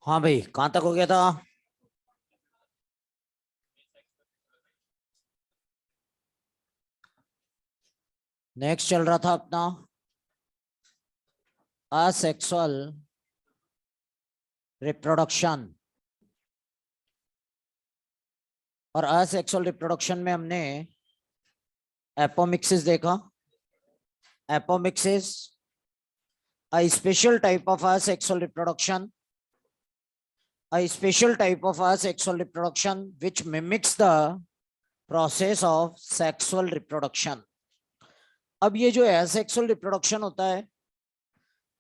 हाँ भाई, कहाँ तक हो गया था? नेक्स्ट चल रहा था अपना असेक्सुअल रिप्रोडक्शन। और असेक्सुअल रिप्रोडक्शन में हमने एपोमिक्सिस देखा। Apomixis a special type of asexual reproduction, a special type of asexual reproduction which mimics the process of sexual reproduction. अब ये जो asexual reproduction होता है,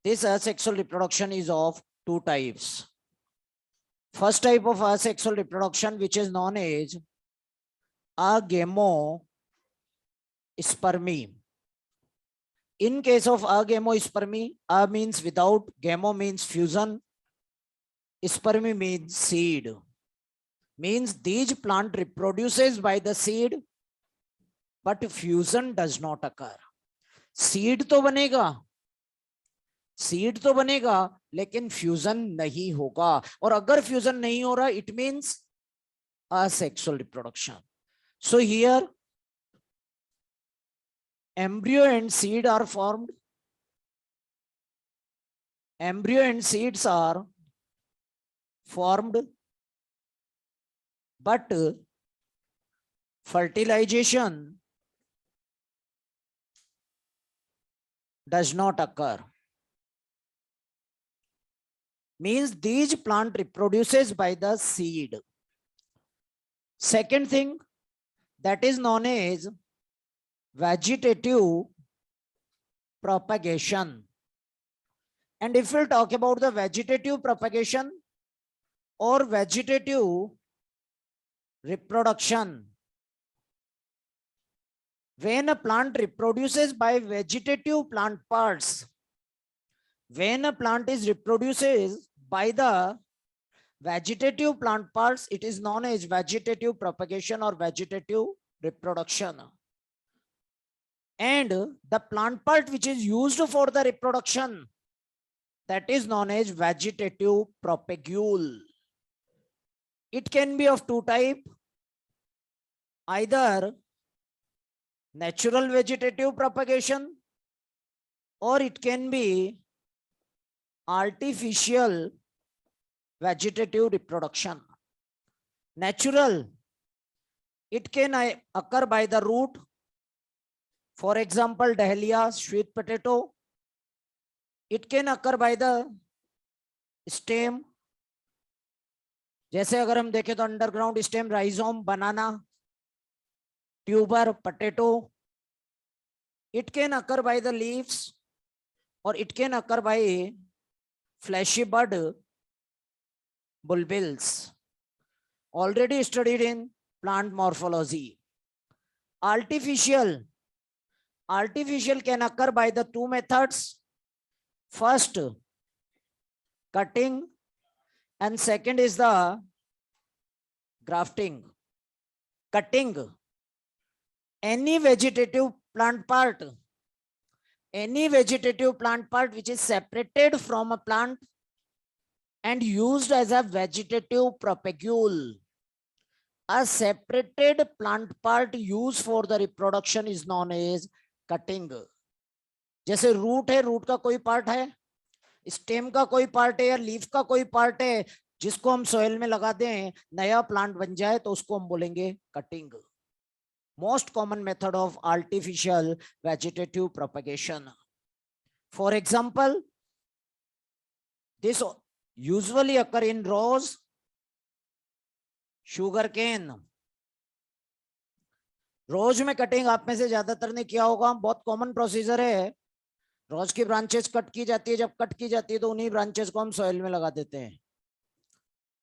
this asexual reproduction is of two types. First type of asexual reproduction, which is known as agamospermy. In case of agamospermy, a means without, gamo means fusion, spermy means seed. Means these plant reproduces by the seed, but fusion does not occur. Seed तो बनेगा लेकिन fusion नहीं होगा। और अगर fusion नहीं हो रहा, it means asexual reproduction. So here embryo and seed are formed. Embryo and seeds are formed, but fertilization does not occur. Means these plant reproduces by the seed. Second thing, that is known as vegetative propagation. And if we'll talk about the vegetative propagation or vegetative reproduction, when a plant reproduces by vegetative plant parts, when a plant is reproduces by the vegetative plant parts, it is known as vegetative propagation or vegetative reproduction. And the plant part which is used for the reproduction, that is known as vegetative propagule. It can be of two types, either natural vegetative propagation or it can be artificial vegetative reproduction. Natural, it can occur by the root. For example, dahlia, sweet potato. It can occur by the stem. जैसे अगर हम देखें तो underground stem, rhizome, banana, tuber, potato. It can occur by the leaves or it can occur by fleshy bud bulbils, already studied in plant morphology. Artificial can occur by the two methods. First, cutting, and second is the grafting. Cutting any vegetative plant part which is separated from a plant and used as a vegetative propagule. A separated plant part used for the reproduction is known as cutting. जैसे root है, root का कोई part है, stem का कोई part है या leaf का कोई पार्ट है, जिसको हम सॉइल में लगा दें, नया प्लांट बन जाए, तो उसको हम बोलेंगे cutting. Most common method of artificial vegetative propagation. For example, this usually occur in rose, sugarcane. रोज में कटिंग आप में से ज्यादातर ने किया होगा, बहुत कॉमन प्रोसीजर है. रोज की ब्रांचेस कट की जाती है, जब कट की जाती है तो उन्हीं ब्रांचेस को हम सॉइल में लगा देते हैं.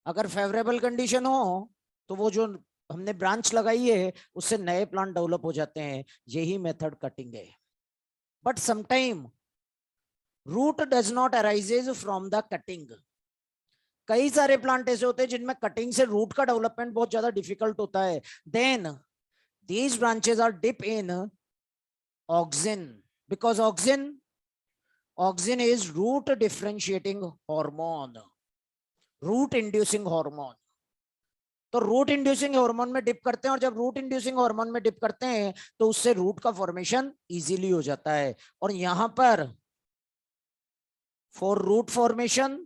अगर फेवरेबल कंडीशन हो तो वो जो हमने ब्रांच लगाई है उससे नए प्लांट डेवलप हो जाते हैं. यही मेथड कटिंग है. But sometime root does not arises from the cutting. कई सारे प्लांट ऐसे होते हैं जिनमें कटिंग से रूट का डेवलपमेंट बहुत ज्यादा डिफिकल्ट होता है. Then these branches are dip in auxin, because auxin is root differentiating hormone. Root inducing hormone. तो रूट इंड्यूसिंग हार्मोन में डिप करते हैं, और जब रूट इंड्यूसिंग हार्मोन में डिप करते हैं तो उससे रूट का फॉर्मेशन इजीली हो जाता है। और यहां पर for root formation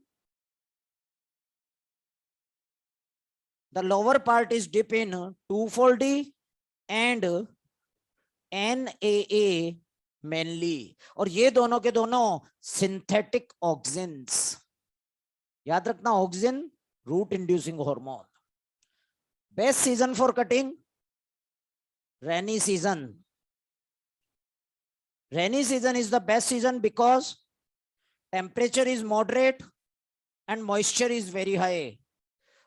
the lower part is dip in 2,4-D and NAA mainly, और ये दोनों के दोनों सिंथेटिक ऑक्सिन्स। याद रखना, auxin root inducing hormone. Best season for cutting rainy season. Rainy season is the best season because temperature is moderate and moisture is very high।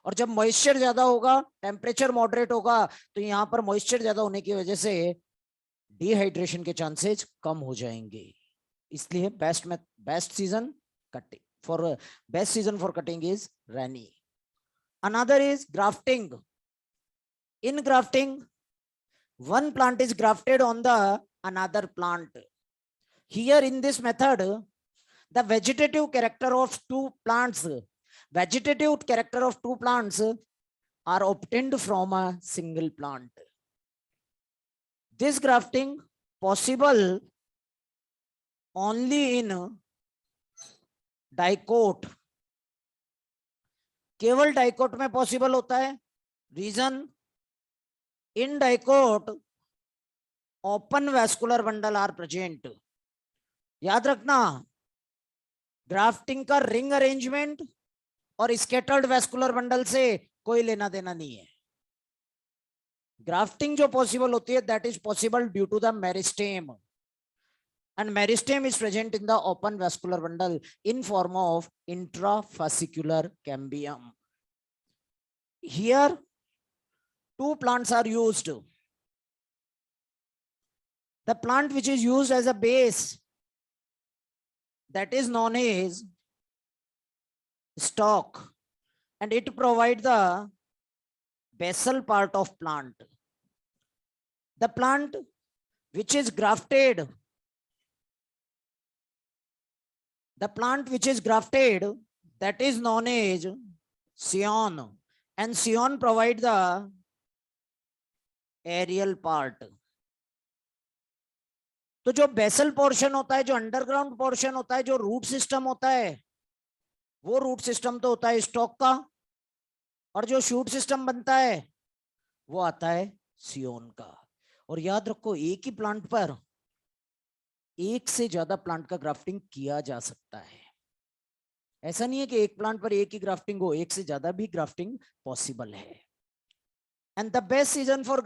और जब moisture ज्यादा होगा, टेम्परेचर मॉडरेट होगा, तो यहां पर मॉइस्चर ज्यादा होने की वजह से डिहाइड्रेशन के चांसेस कम हो जाएंगे। इसलिए best season cutting for best season for cutting is rainy. Another is grafting. In grafting one plant is grafted on the another plant. Here in this method, the vegetative character of two plants are obtained from a single plant. This grafting possible only in dicot. केवल dicot में possible होता है। Reason, in dicot open vascular bundle are present. याद रखना, grafting का ring arrangement और scattered vascular bundle से कोई लेना देना नहीं है। ग्राफ्टिंग जो पॉसिबल होती है that is possible due to the meristem, and meristem is present in the open vascular bundle in form of intrafascicular cambium. Here two plants are used. The plant which is used as a base, that is known as stalk, and it provides the basal part of plant. The plant which is grafted, that is known as scion, and scion provide the aerial part. तो जो basal portion होता है, जो underground portion होता है, जो root system होता है, वो रूट सिस्टम तो होता है स्टॉक का, और जो शूट सिस्टम बनता है वो आता है सियोन का। और याद रखो, एक ही प्लांट पर एक से ज्यादा प्लांट का ग्राफ्टिंग किया जा सकता है। ऐसा नहीं है कि एक प्लांट पर एक ही ग्राफ्टिंग हो, एक से ज्यादा भी ग्राफ्टिंग पॉसिबल है। And the best season for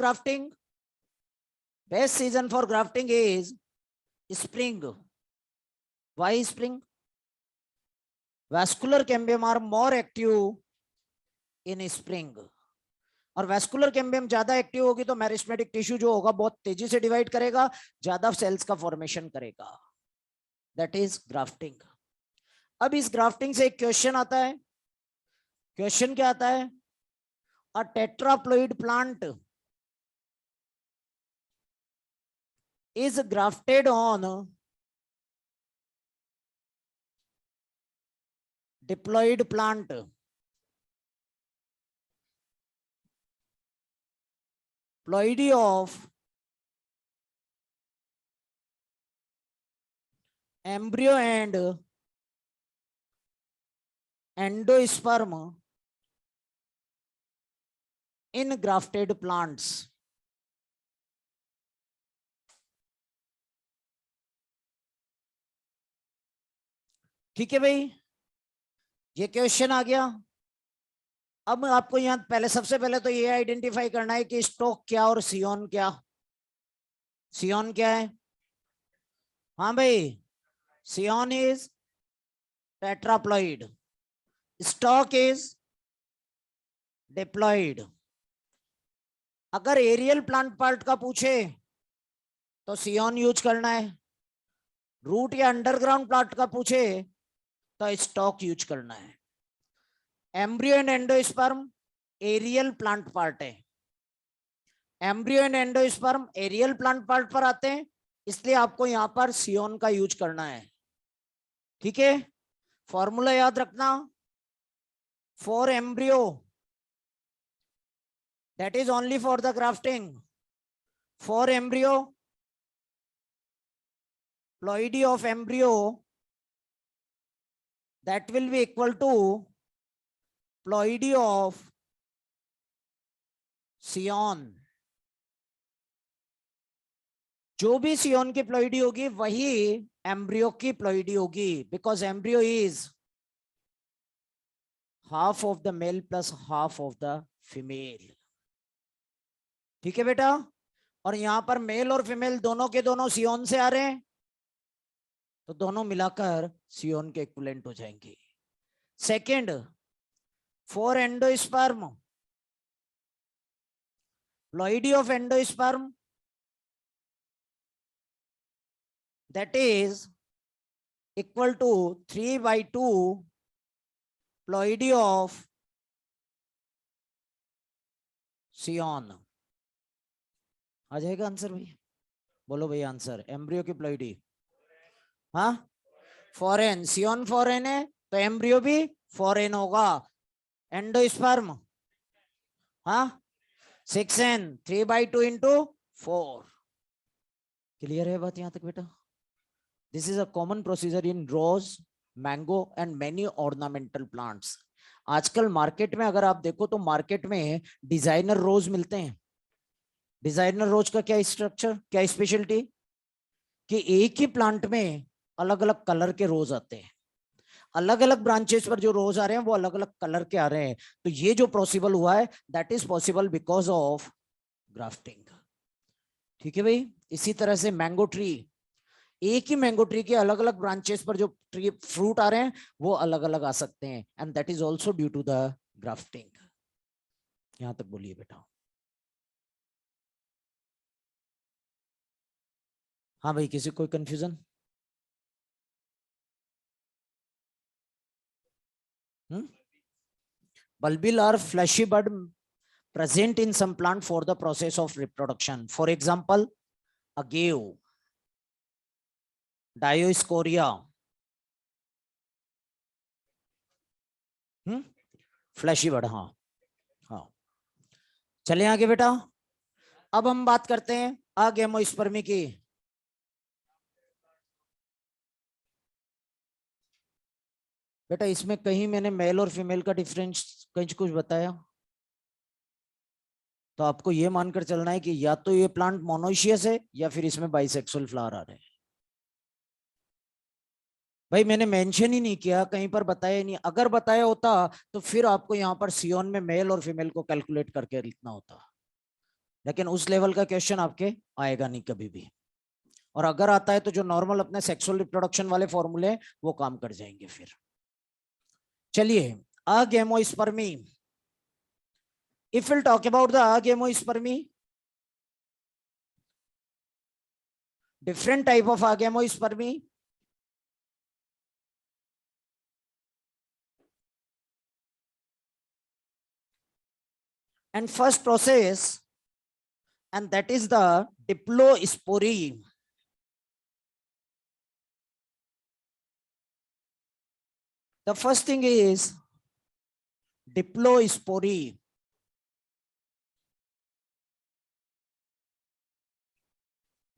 grafting is spring. Why spring? Vascular cambium are more active in spring, और वैस्कुलर कैम्बियम ज्यादा एक्टिव होगी तो मेरिस्टेमेटिक टिश्यू जो होगा बहुत तेजी से डिवाइड करेगा, ज्यादा सेल्स का फॉर्मेशन करेगा। That is grafting. अब इस ग्राफ्टिंग से एक क्वेश्चन आता है। क्वेश्चन क्या आता है? A tetraploid plant is grafted on diploid plant. Ploidy of embryo and endosperm in grafted plants. ठीक है भाई, ये क्वेश्चन आ गया। अब आपको यहां पहले, सबसे पहले तो ये आइडेंटिफाई करना है कि स्टॉक क्या और सियोन क्या। सियोन क्या है? हाँ भाई, scion is tetraploid, stock is diploid. अगर एरियल प्लांट पार्ट का पूछे तो सियोन यूज करना है, रूट या अंडरग्राउंड प्लांट का पूछे तो स्टॉक यूज करना है। Embryo and endosperm aerial plant part है, embryo and endosperm aerial plant part पर आते हैं, इसलिए आपको यहां पर सियोन का यूज करना है। ठीक है, फॉर्मूला याद रखना, for embryo, that is only for the grafting. For embryo, ploidy of embryo, that will be equal to ploidy of scion. जो भी सियोन की प्लॉइडी होगी वही एम्ब्रियो की प्लॉइडी होगी, because embryo is half of the male plus half of the female. ठीक है बेटा, और यहां पर मेल और फीमेल दोनों के दोनों सियोन से आ रहे हैं, तो दोनों मिलाकर सियोन के इक्विवेलेंट हो जाएंगे. Second, for endosperm, ploidy of endosperm, that is equal to 3/2 ploidy of scion. आ जाएगा आंसर भाई? बोलो भाई आंसर. एम्ब्रियो की प्लॉइडी, हाँ फॉरेन, सियोन फॉरेन है तो एम्ब्रियो भी फॉरेन होगा. एंडोस्पर्म, हाँ 6n, 3/2 into 4. क्लियर है बात यहां तक बेटा? This is a common procedure in rose, mango and many ornamental plants. आजकल मार्केट में अगर आप देखो तो मार्केट में डिजाइनर रोज मिलते हैं. डिजाइनर रोज का क्या स्ट्रक्चर, क्या स्पेशलिटी, कि एक ही प्लांट में अलग अलग कलर के रोज आते हैं. अलग अलग ब्रांचेस पर जो रोज आ रहे हैं वो अलग अलग कलर के आ रहे हैं. तो ये जो पॉसिबल हुआ है that is possible because of grafting. ठीक है भाई. इसी तरह से मैंगो ट्री, एक ही मैंगो ट्री के अलग अलग ब्रांचेस पर जो ट्री फ्रूट आ रहे हैं वो अलग अलग आ सकते हैं, and that is also due to the grafting. यहां तक बोलिए बेटा. हाँ भाई, किसी कोई confusion? Bulbil or fleshy bud present in some plant for the process of reproduction. For example, agave, Dioscorea, fleshy bird. हाँ हाँ. चले आगे बेटा. अब हम बात करते हैं अगेमोस्पर्मी की. बेटा इसमें कहीं मैंने मेल और फीमेल का डिफरेंस कहीं कुछ बताया? तो आपको ये मानकर चलना है कि या तो ये प्लांट मोनोशियस है या फिर इसमें बाइसेक्सुअल फ्लावर आ रहे हैं. भाई मैंने मेंशन ही नहीं किया, कहीं पर बताया ही नहीं. अगर बताया होता तो फिर आपको यहाँ पर सियोन में मेल और फीमेल को कैलकुलेट करके लिखना होता, लेकिन उस लेवल का क्वेश्चन आपके आएगा नहीं कभी भी. और अगर आता है तो जो नॉर्मल अपने सेक्सुअल रिप्रोडक्शन वाले फॉर्मूले वो काम कर जाएंगे फिर. चलिए, अगेमोस्पर्मी. If we'll talk about the agemospermy, different type of agemospermy. And first process, and that is the diplospory. The first thing is diplospory.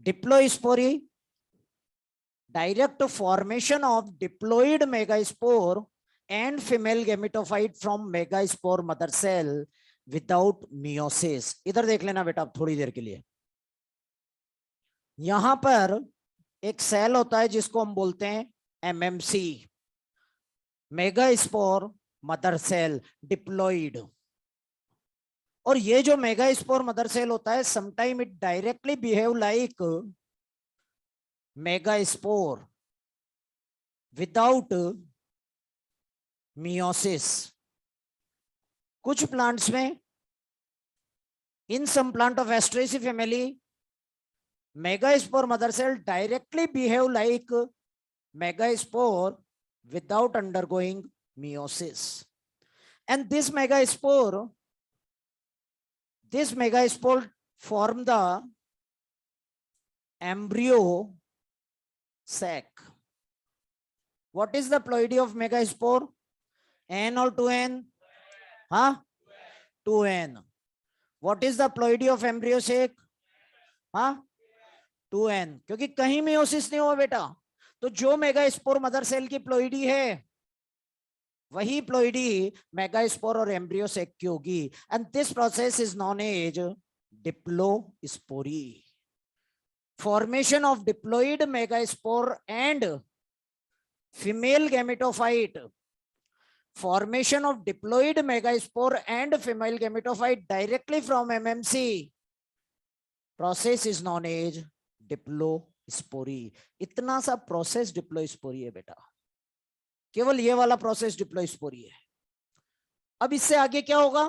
Diplospory, direct formation of diploid megaspore and female gametophyte from megaspore mother cell without meiosis. इधर देख लेना बेटा आप थोड़ी देर के लिए. यहां पर एक सेल होता है जिसको हम बोलते हैं MMC, megaspore mother cell, diploid. और ये जो मेगास्पोर मदर सेल होता है sometime it directly behave like megaspore without meiosis. कुछ प्लांट्स में, in some plant of Asteraceae family, megaspore mother cell directly behave like megaspore without undergoing meiosis. And this megaspore form the embryo sac. What is the ploidy of megaspore? N or 2n? हाँ 2n. What is the ploidy of embryo sac? हाँ 2n, क्योंकि कहीं meiosis नहीं हुआ बेटा, तो जो megaspore mother cell की प्लोइडी है वही प्लोइडी मेगास्पोर और एम्ब्रियो सेक की होगी. And this process is known as diplospory. Formation of diploid megaspore and female gametophyte. Formation of diploid megaspore and female gametophyte directly from MMC process is known as diplospory. इतना सा process डिप्लोस्पोरी है बेटा, केवल ये वाला process डिप्लोस्पोरी है. अब इससे आगे क्या होगा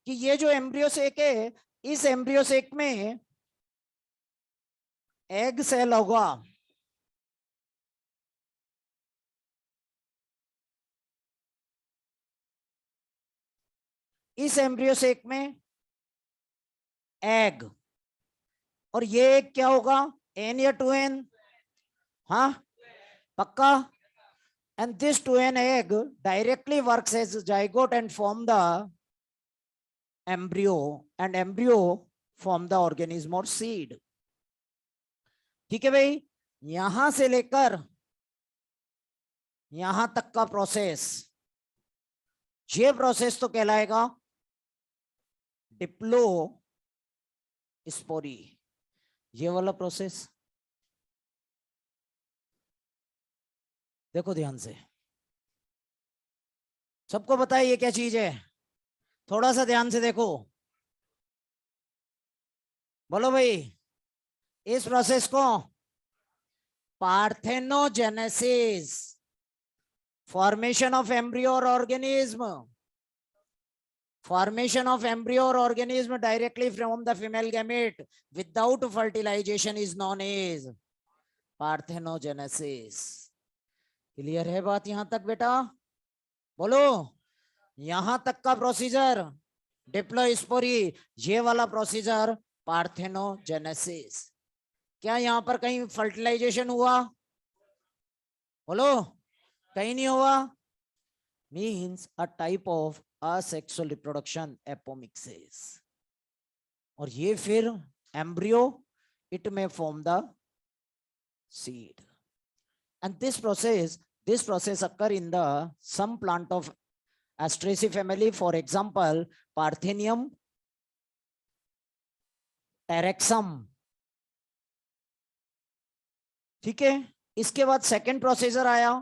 कि ये जो एम्ब्रियो सेक है, इस एम्ब्रियो सेक में एग सेल होगा. इस एम्ब्रियो सेक में एग, और ये एग क्या होगा, एन या 2n? हाँ पक्का. And this 2n egg directly works as zygote and form the embryo, and embryo form the organism or seed. ठीक है भाई, यहां से लेकर यहां तक का प्रोसेस, ये प्रोसेस तो कहलाएगा डिप्लोस्पोरी. ये वाला प्रोसेस देखो ध्यान से, सबको पता है ये क्या चीज है? थोड़ा सा ध्यान से देखो, बोलो भाई. इस प्रोसेस को पार्थेनोजेनेसिस, फॉर्मेशन ऑफ एम्ब्रियो और organism, formation of embryo or organism directly from the female gamete without fertilization is known as parthenogenesis. Clear है बात यहां तक बेटा? बोलो. यहां तक का प्रोसीजर डिप्लोस्पोरी, ये वाला प्रोसीजर पार्थेनोजेनेसिस. क्या यहां पर कहीं फर्टिलाइजेशन हुआ? बोलो. कहीं नहीं हुआ. Means a type of asexual reproduction, apomixis. और ये फिर embryo, it may form the seed. And this process occur in the some plant of Asteraceae family. For example, Parthenium terexum. ठीक है. इसके बाद सेकेंड प्रोसीजर आया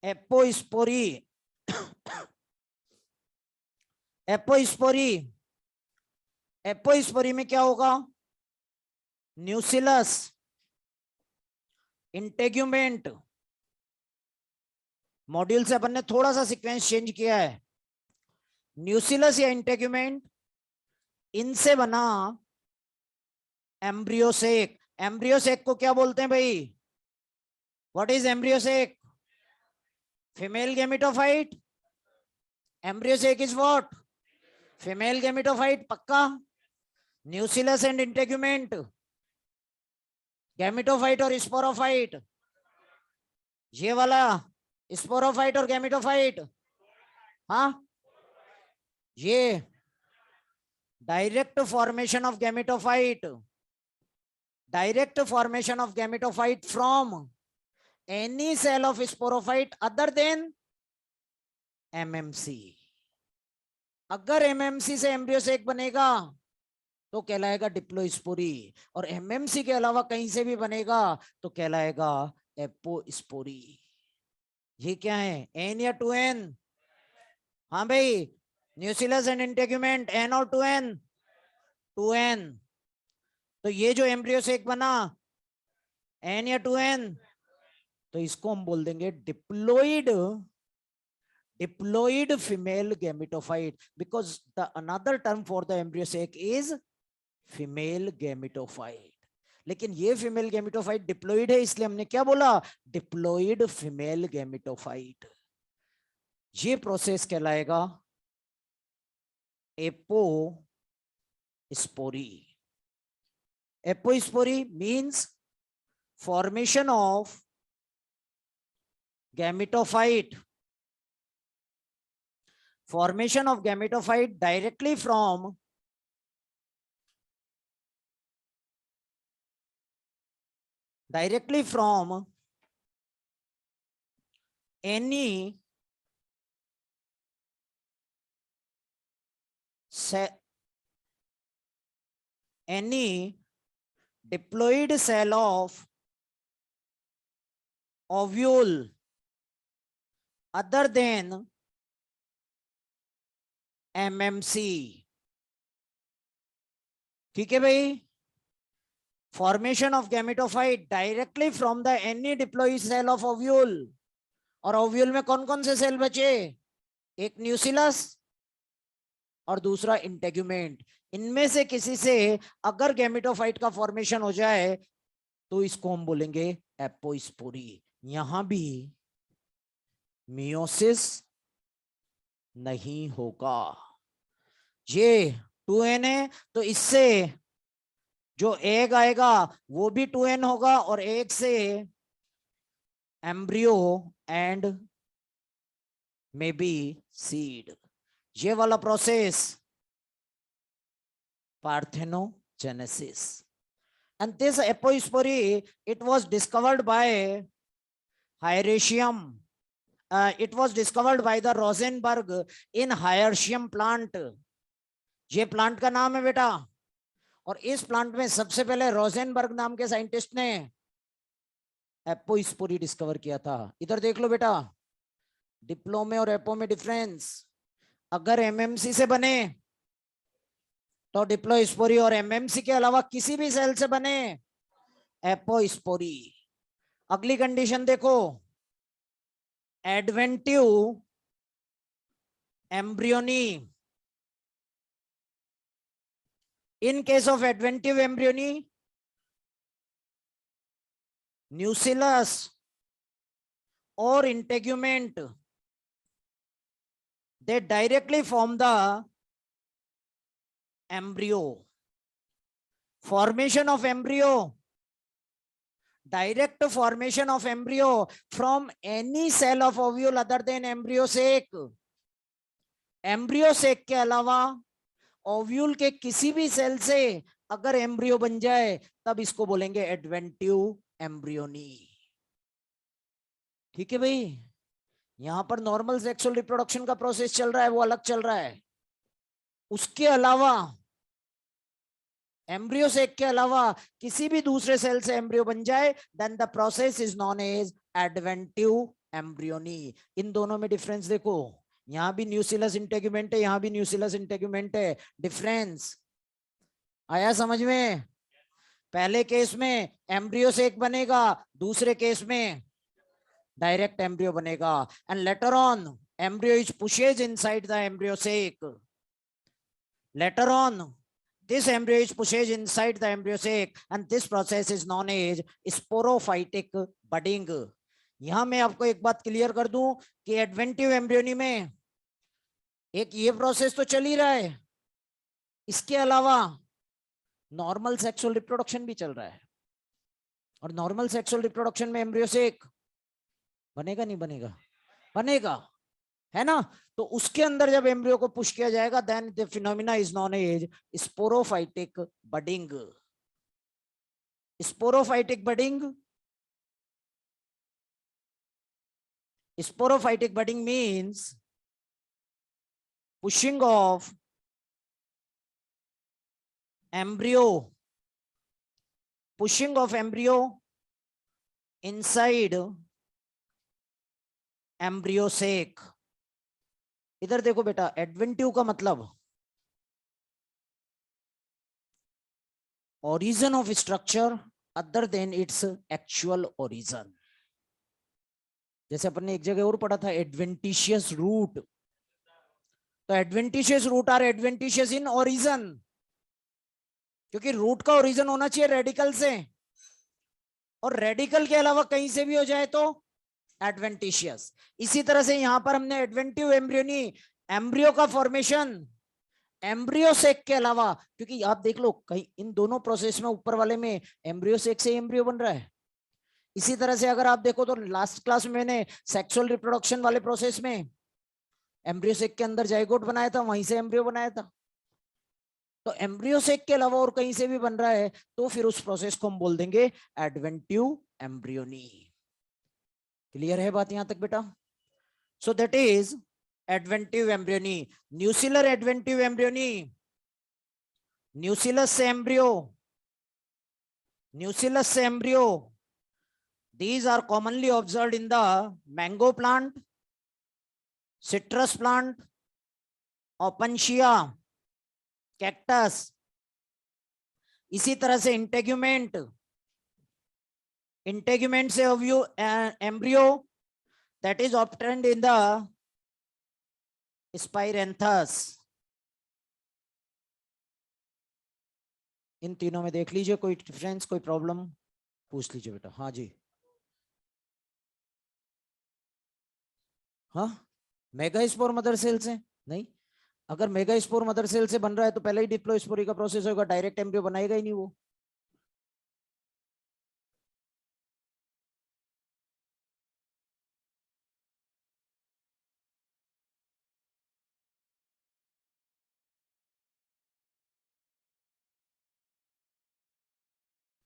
एपोस्पोरी. एपोस्पोरी, एपोस्पोरी में क्या होगा? न्यूसिलस, इंटेग्यूमेंट. मॉड्यूल से अपन ने थोड़ा सा सीक्वेंस चेंज किया है. न्यूसिलस या इंटेग्यूमेंट, इनसे बना एम्ब्रियोसेक. एम्ब्रियोसेक को क्या बोलते हैं भाई? What is embryo sac? Female gametophyte. Embryo sac is what? Female gametophyte. पक्का. न्यूसिलस एंड इंटेग्यूमेंट, गैमेटोफाइट और स्पोरोफाइट. ये वाला स्पोरोफाइट और गैमेटोफाइट. हाँ, ये direct formation of gametophyte, direct formation of gametophyte from any cell of sporophyte other than MMC. अगर MMC से embryo sac बनेगा तो कहलाएगा डिप्लोस्पोरी, और एमएमसी के अलावा कहीं से भी बनेगा तो कहलाएगा एपोस्पोरी. ये क्या है? एन या 2n? हाँ भाई. न्यूसिलस एंड इंटेग्यूमेंट, एन और 2n? 2n. तो ये जो एम्ब्रियोसेक बना, एन या 2n, तो इसको हम बोल देंगे diploid, diploid female gametophyte, because the another term for the embryosac is female gametophyte. लेकिन ये फीमेल गैमेटोफाइट डिप्लोइड है, इसलिए हमने क्या बोला? Diploid female gametophyte. ये प्रोसेस कहलाएगा apospory. Apospory means formation of gametophyte formation of gametophyte directly from any diploid cell of ovule other than MMC. ठीक है भाई, formation of gametophyte directly from the any diploid cell of ovule. और ovule में कौन कौन से cell बचे? एक न्यूसिलस और दूसरा इंटेग्यूमेंट। इनमें से किसी से अगर गैमेटोफाइट का फॉर्मेशन हो जाए तो इसको हम बोलेंगे एपोस्पोरी। यहां भी मियोसिस नहीं होगा। ये 2n है तो इससे जो एग आएगा वो भी 2n होगा और एग से embryo and may be seed. ये वाला process parthenogenesis. And this apospory, it was discovered by Hieracium. It was discovered by the Rosenberg in Hieracium plant. ये प्लांट का नाम है बेटा, और इस प्लांट में सबसे पहले रोजेनबर्ग नाम के साइंटिस्ट ने एपोस्पोरी डिस्कवर किया था। इधर देख लो बेटा, डिप्लो में और एपो में डिफरेंस। अगर एमएमसी से बने तो डिप्लोस्पोरी, और एमएमसी के अलावा किसी भी सेल से बने एपोस्पोरी। अगली कंडीशन देखो, adventive embryony. In case of adventive embryony, न्यूसिलस और integument, they directly form the embryo. Formation of embryo, direct formation of embryo from any cell of ovule other than embryo sac. embryo sac के अलावा ovule के किसी भी cell से अगर embryo बन जाए तब इसको बोलेंगे एडवेंटिव एम्ब्रियोनी। ठीक है भाई, यहां पर नॉर्मल सेक्सुअल रिप्रोडक्शन का प्रोसेस चल रहा है, वो अलग चल रहा है। उसके अलावा एम्ब्रियो सेक के अलावा किसी भी दूसरे सेल से एम्ब्रियो बन जाए, then the process is known as adventive embryony. इन दोनों में डिफरेंस देखो, यहां भी न्यूसिलस इंटेग्यूमेंट है, यहां भी न्यूसिलस इंटेग्यूमेंट है। डिफरेंस आया समझ में? पहले केस में एम्ब्रियो सेक बनेगा, दूसरे केस में डायरेक्ट एम्ब्रियो बनेगा। And later on embryo is pushed inside the embryo sac. Later on this embryo is pushed inside the embryo sac and this process is known as sporophytic budding. यहां मैं आपको एक बात clear कर दूं कि adventive embryony में एक ये प्रोसेस तो चल ही रहा है, इसके अलावा नॉर्मल सेक्सुअल रिप्रोडक्शन भी चल रहा है। और नॉर्मल सेक्सुअल रिप्रोडक्शन में एम्ब्रियो सेक बनेगा नहीं बनेगा? बनेगा, है ना? तो उसके अंदर जब एम्ब्रियो को पुश किया जाएगा, then the phenomena is known as sporophytic budding. Sporophytic budding, sporophytic budding means pushing of embryo inside embryo sac. इधर देखो बेटा, एडवेंटिव का मतलब origin of structure other than its actual origin. जैसे अपन ने एक जगह और पढ़ा था एडवेंटिशियस रूट, तो adventitious root are adventitious in origin, क्योंकि रूट का ओरिजिन होना चाहिए रेडिकल से, और रेडिकल के अलावा कहीं से भी हो जाए तो एडवेंटिशियस। इसी तरह से यहां पर हमने एडवेंटिव एम्ब्रियोनी, एम्ब्रियो का फॉर्मेशन एम्ब्रियो सेक के अलावा, क्योंकि आप देख लो कहीं इन दोनों प्रोसेस में ऊपर वाले में एम्ब्रियो सेक से एम्ब्रियो बन रहा है। इसी तरह से अगर आप देखो तो लास्ट क्लास में मैंने सेक्सुअल रिप्रोडक्शन वाले प्रोसेस में एम्ब्रियो सेक के अंदर जाइगोट बनाया था, वहीं से एम्ब्रियो बनाया था। तो एम्ब्रियो सेक के अलावा और कहीं से भी बन रहा है तो फिर उस प्रोसेस को हम बोल देंगे एडवेंटिव एम्ब्रियोनी। क्लियर है बात यहां तक बेटा? So that is adventive embryony. न्यूसिलर adventive embryony, न्यूसिलस से एम्ब्रियो, न्यूसिलस से embryo, these are commonly observed in the mango plant, citrus plant, Opuntia, cactus. इसी तरह से इंटेग्यूमेंट, इंटेग्यूमेंट से embryo that is obtained in the स्पाइरेंथस। इन तीनों में देख लीजिए कोई डिफरेंस, कोई प्रॉब्लम पूछ लीजिए बेटा। हाँ जी, हाँ मेगास्पोर मदर सेल से नहीं। अगर मेगास्पोर मदर सेल से बन रहा है तो पहले ही डिप्लोस्पोरी का प्रोसेस होगा, डायरेक्ट एम्ब्रियो बनाएगा ही नहीं वो।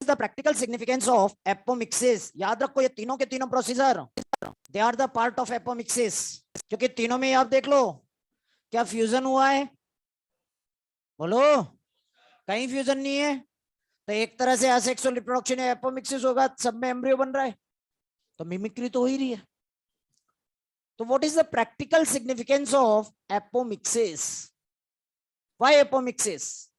The practical significance of apomixis. याद रखो ये तीनों के तीनों procedure they are the part of apomixis, क्योंकि तीनों में आप देख लो क्या फ्यूजन हुआ है, बोलो कहीं फ्यूजन नहीं है। तो एक तरह से असेक्सुअल रिप्रोडक्शन या एपोमिक्सिस होगा, सब में एम्ब्रियो बन रहा है, तो मिमिक्री तो हो ही रही है। तो what is the practical significance of apomixis? Why apomixis?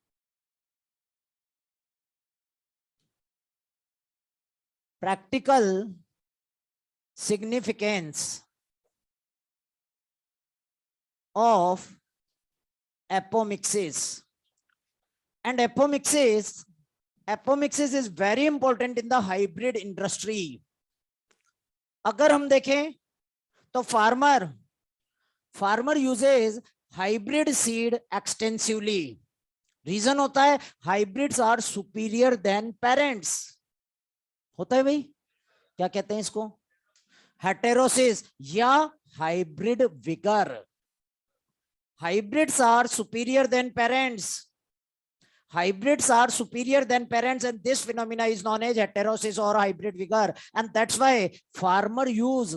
Practical significance of apomixis. And apomixis is very important in the hybrid industry. अगर हम देखें तो farmer uses hybrid seed extensively. Reason होता है hybrids are superior than parents. होता है भाई, क्या कहते हैं इसको? हेटेरोसिस या hybrid vigour. hybrids are superior than parents, hybrids are superior than parents, and this phenomena is known as heterosis or hybrid vigor, and that's why farmer use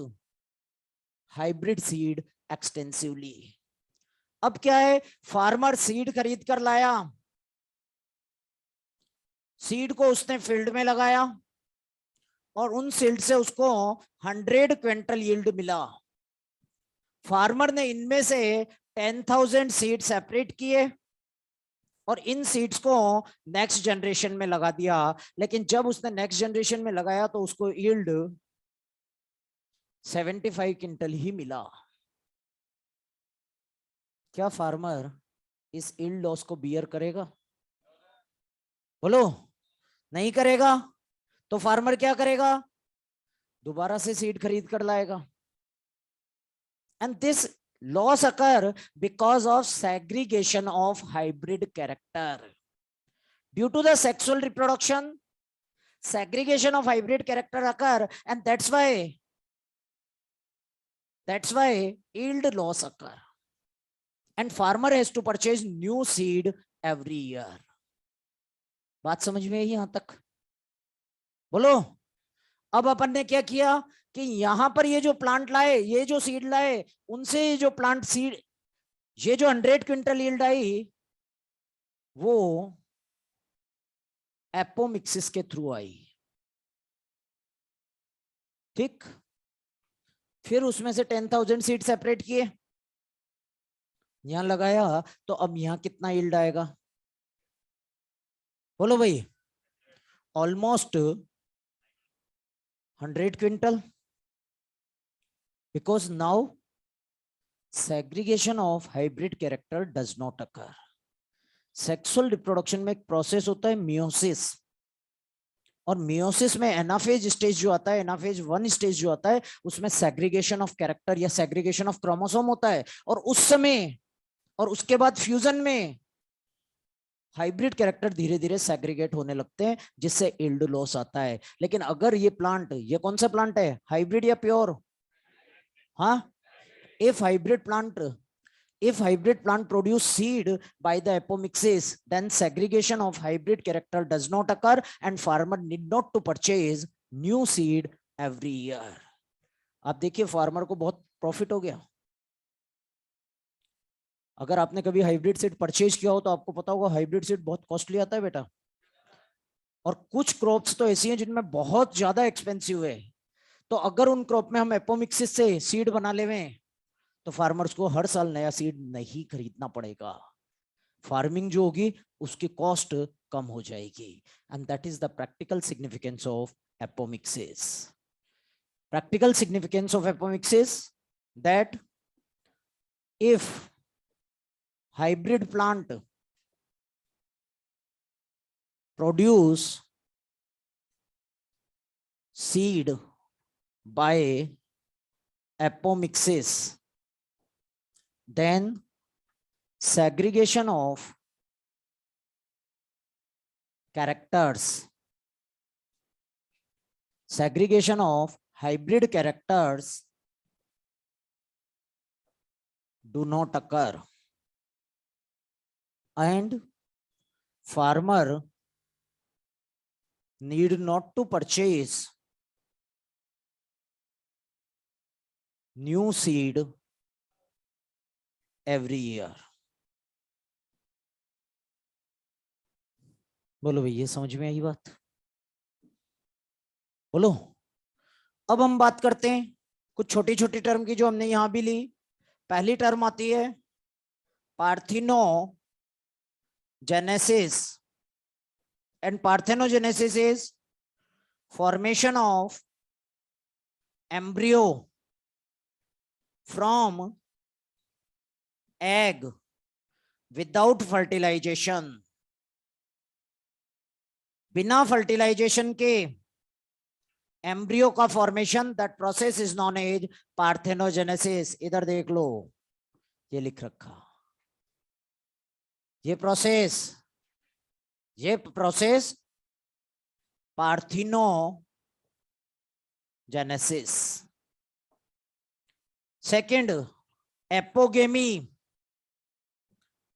hybrid seed extensively. अब क्या है, farmer seed खरीद कर लाया, seed को उसने field में लगाया और उन सीड से उसको 100 क्विंटल यील्ड मिला। फार्मर ने इनमें से 10,000 सीड सेपरेट किए और इन सीड्स को नेक्स्ट जनरेशन में लगा दिया, लेकिन जब उसने नेक्स्ट जनरेशन में लगाया तो उसको यील्ड 75 क्विंटल ही मिला। क्या फार्मर इस यील्ड लॉस को बियर करेगा? बोलो नहीं करेगा। तो फार्मर क्या करेगा? दोबारा से सीड खरीद कर लाएगा। And this loss occur because of segregation of hybrid character. Due to the sexual reproduction, segregation of hybrid character occur, and that's why yield loss occur, and farmer has to purchase new seed every year. बात समझ में आई यहां तक? बोलो। अब अपन ने क्या किया कि यहां पर ये जो प्लांट लाए, ये जो सीड लाए, उनसे जो प्लांट सीड, ये जो 100 क्विंटल यील्ड आई वो एपोमिक्सिस के थ्रू आई। ठीक, फिर उसमें से 10,000 सीड सेपरेट किए, यहां लगाया, तो अब यहां कितना यील्ड आएगा? बोलो भाई, almost 100 quintal, because now segregation of hybrid character does not occur. Sexual reproduction में एक प्रोसेस होता है मियोसिस, और मियोसिस में एनाफेज स्टेज जो आता है, एनाफेज 1 स्टेज जो आता है, उसमें सेग्रीगेशन ऑफ कैरेक्टर या सेग्रीगेशन ऑफ क्रोमोसोम होता है, और उस समय और उसके बाद फ्यूजन में हाइब्रिड कैरेक्टर धीरे धीरे सेग्रीगेट होने लगते हैं, जिससे यील्ड लॉस आता है। लेकिन अगर ये प्लांट, ये कौन सा प्लांट है, हाइब्रिड या प्योर? हाँ, if hybrid plant If hybrid plant produce seed by the apomixis, then segregation of hybrid character does not occur and farmer need not to purchase new seed every year. आप देखिए farmer को बहुत profit हो गया। अगर आपने कभी hybrid seed purchase किया हो तो आपको पता होगा हाइब्रिड सीड बहुत कॉस्टली आता है बेटा, और कुछ क्रॉप्स तो ऐसी हैं जिनमें बहुत ज्यादा एक्सपेंसिव है। तो अगर उन क्रॉप में हम एपोमिक्सिस से सीड बना लेवे तो फार्मर्स को हर साल नया सीड नहीं खरीदना पड़ेगा, फार्मिंग जो होगी उसकी कॉस्ट कम हो जाएगी। And that is the practical significance of apomixis. Practical significance of apomixis, that if hybrid plant produce seed by apomixis, then segregation of characters, segregation of hybrid characters do not occur, and farmer need not to purchase new seed every year. बोलो भैया समझ में आई बात? बोलो। अब हम बात करते हैं कुछ छोटी छोटी टर्म की जो हमने यहां भी ली। पहली टर्म आती है parthenogenesis, and parthenogenesis is formation of embryo from egg without fertilization। बिना फर्टिलाइजेशन के एम्ब्रियो का formation, that process is known as parthenogenesis. इधर देख लो, ये लिख रखा, ये process parthenogenesis. Second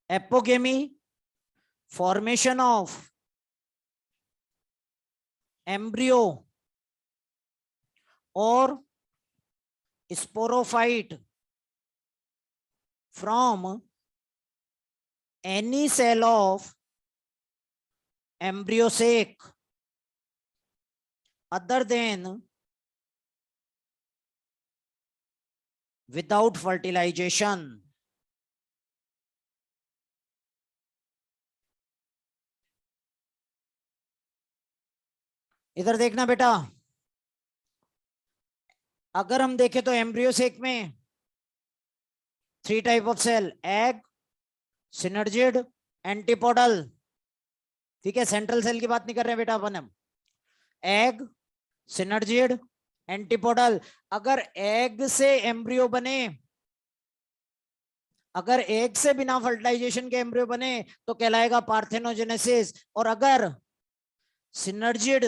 apogamy, formation of embryo और sporophyte from any cell of embryo sac other than without fertilization। इधर देखना बेटा, अगर हम देखें तो एम्ब्रियो सेक में 3 type of cell, egg, synergid, antipodal. ठीक है, सेंट्रल सेल की बात नहीं कर रहे हैं बेटा अपन, हम एग, सिनर्जिड, एंटीपोडल। अगर एग से एम्ब्रियो बने, अगर एग से बिना फर्टिलाइजेशन के एम्ब्रियो बने तो कहलाएगा पार्थेनोजेनेसिस, और अगर सिनर्जिड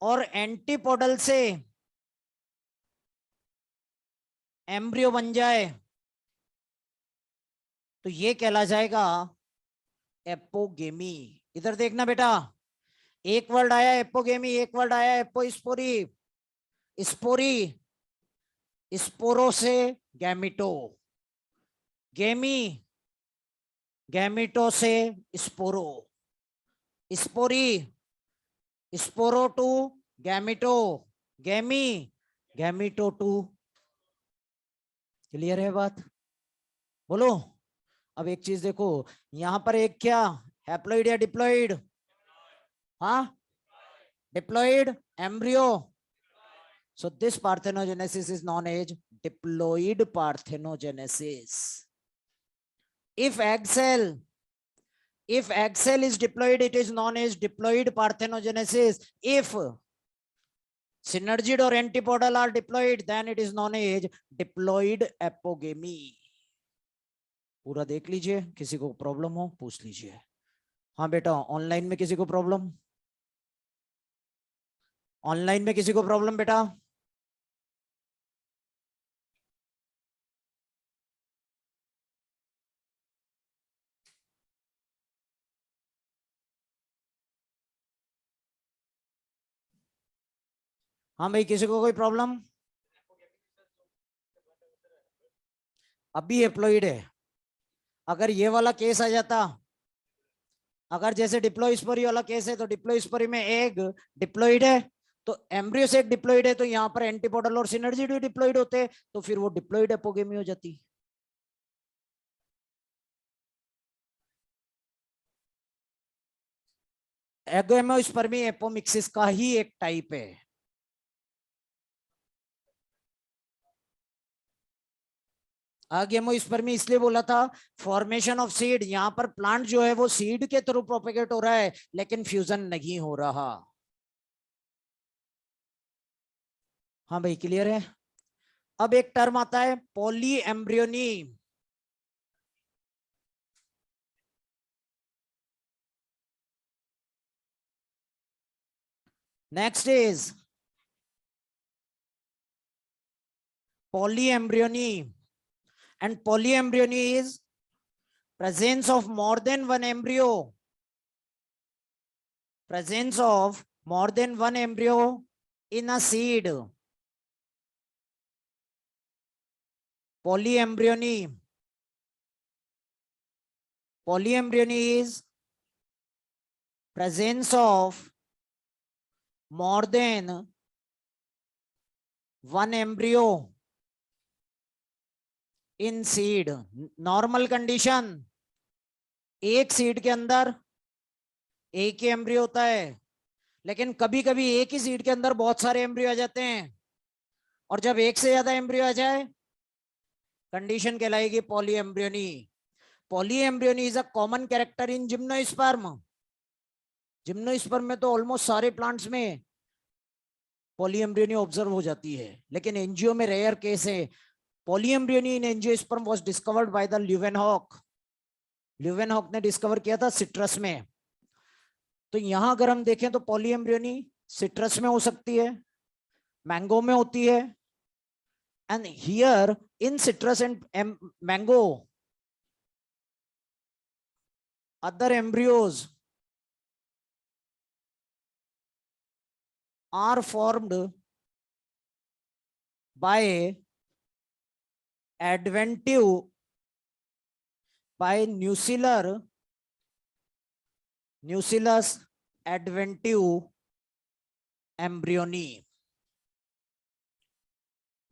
और एंटीपोडल से एम्ब्रियो बन जाए तो ये कहला जाएगा एपोगेमी। इधर देखना बेटा, एक वर्ड आया एपोगेमी, एक वर्ड आया एपोस्पोरी। स्पोरो से गैमिटो, गेमी गैमिटो से स्पोरो, स्पोरो टू गैमिटो, गेमी गैमिटो टू। क्लियर है बात? बोलो। अब एक चीज देखो, यहां पर एक क्या हैप्लॉइड या डिप्लॉइड? हाँ, diploid embryo. So this parthenogenesis is known as diploid parthenogenesis. if egg cell is diploid, it is known as diploid parthenogenesis. If synergid or antipodal are diploid, then it is known as diploid apogamy. पूरा देख लीजिए, किसी को problem हो पूछ लीजिए। हाँ बेटा, ऑनलाइन में किसी को प्रॉब्लम? ऑनलाइन में किसी को प्रॉब्लम बेटा? हाँ भाई, किसी को कोई प्रॉब्लम? अभी एप्लॉइड है। अगर ये वाला केस आ जाता, अगर जैसे डिप्लोइस्परी वाला केस है, तो डिप्लोइस्परी में एग डिप्लॉइड है, तो एम्ब्रियो से डिप्लॉइड है, तो यहाँ पर एंटीपोडल और सिनर्जी भी डिप्लॉइड होते, तो फिर वो डिप्लॉइड एपोगेमी हो जाती। एगोएमोस्पर्मी एपोमिक्सिस का ही एक टाइप है। अगेमोस्पर्मी इसलिए बोला था, फॉर्मेशन ऑफ सीड, यहां पर प्लांट जो है वो सीड के थ्रू प्रोपेगेट हो रहा है, लेकिन फ्यूजन नहीं हो रहा। हाँ भाई, क्लियर है। अब एक टर्म आता है poly embryony. Next is polyembryony, and polyembryony is presence of more than one embryo, presence of more than one embryo in a seed. Polyembryony, polyembryony is presence of more than one embryo in seed. Normal condition, एक seed के अंदर एक ही embryo होता है, लेकिन कभी कभी एक ही सीड के अंदर बहुत सारे एम्ब्रियो आ जाते हैं, और जब एक से ज्यादा एम्ब्रियो आ जाए, कंडीशन कहलाएगी polyembryony. Polyembryony is a common character in gymnosperm. Gymnosperm में तो ऑलमोस्ट सारे प्लांट्स में पॉलीएम्ब्रियोनी ऑब्जर्व हो जाती है, लेकिन एंजियो में रेयर केस है। Polyembryony in angiosperm was discovered by the Leeuwenhoek. Leeuwenhoek ने डिस्कवर किया था सिट्रस में। तो यहां अगर हम देखें तो पॉलीएम्ब्रियोनी सिट्रस में हो सकती है, मैंगो में होती है, and here in citrus and mango other embryos are formed by adventive, by nucellus adventive embryony.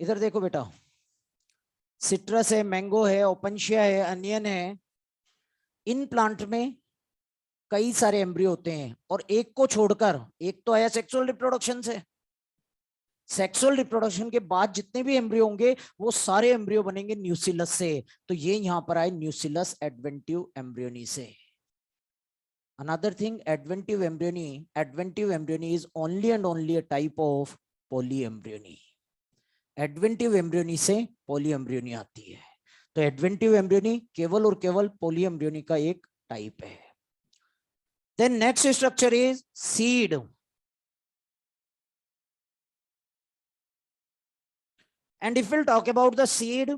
इधर देखो बेटा, सिट्रस है, मैंगो है, ओपनशिया है, अनियन है, इन प्लांट में कई सारे एम्ब्रियो होते हैं, और एक को छोड़कर, एक तो आया सेक्सुअल रिप्रोडक्शन से, सेक्सुअल रिप्रोडक्शन के बाद जितने भी एम्ब्रियो होंगे वो सारे एम्ब्रियो बनेंगे न्यूसिलस से। तो ये यहां पर आए न्यूसिलस एडवेंटिव एम्ब्रियोनी से। Another thing, adventive embryony is only and only a type of polyembryony. Adventive embryony से पॉलीएम्ब्रियोनी आती है, तो एडवेंटिव एम्ब्रियोनी केवल और केवल पॉलीएम्ब्रियोनी का एक टाइप है। Then next structure is seed. And if we'll talk about the seed,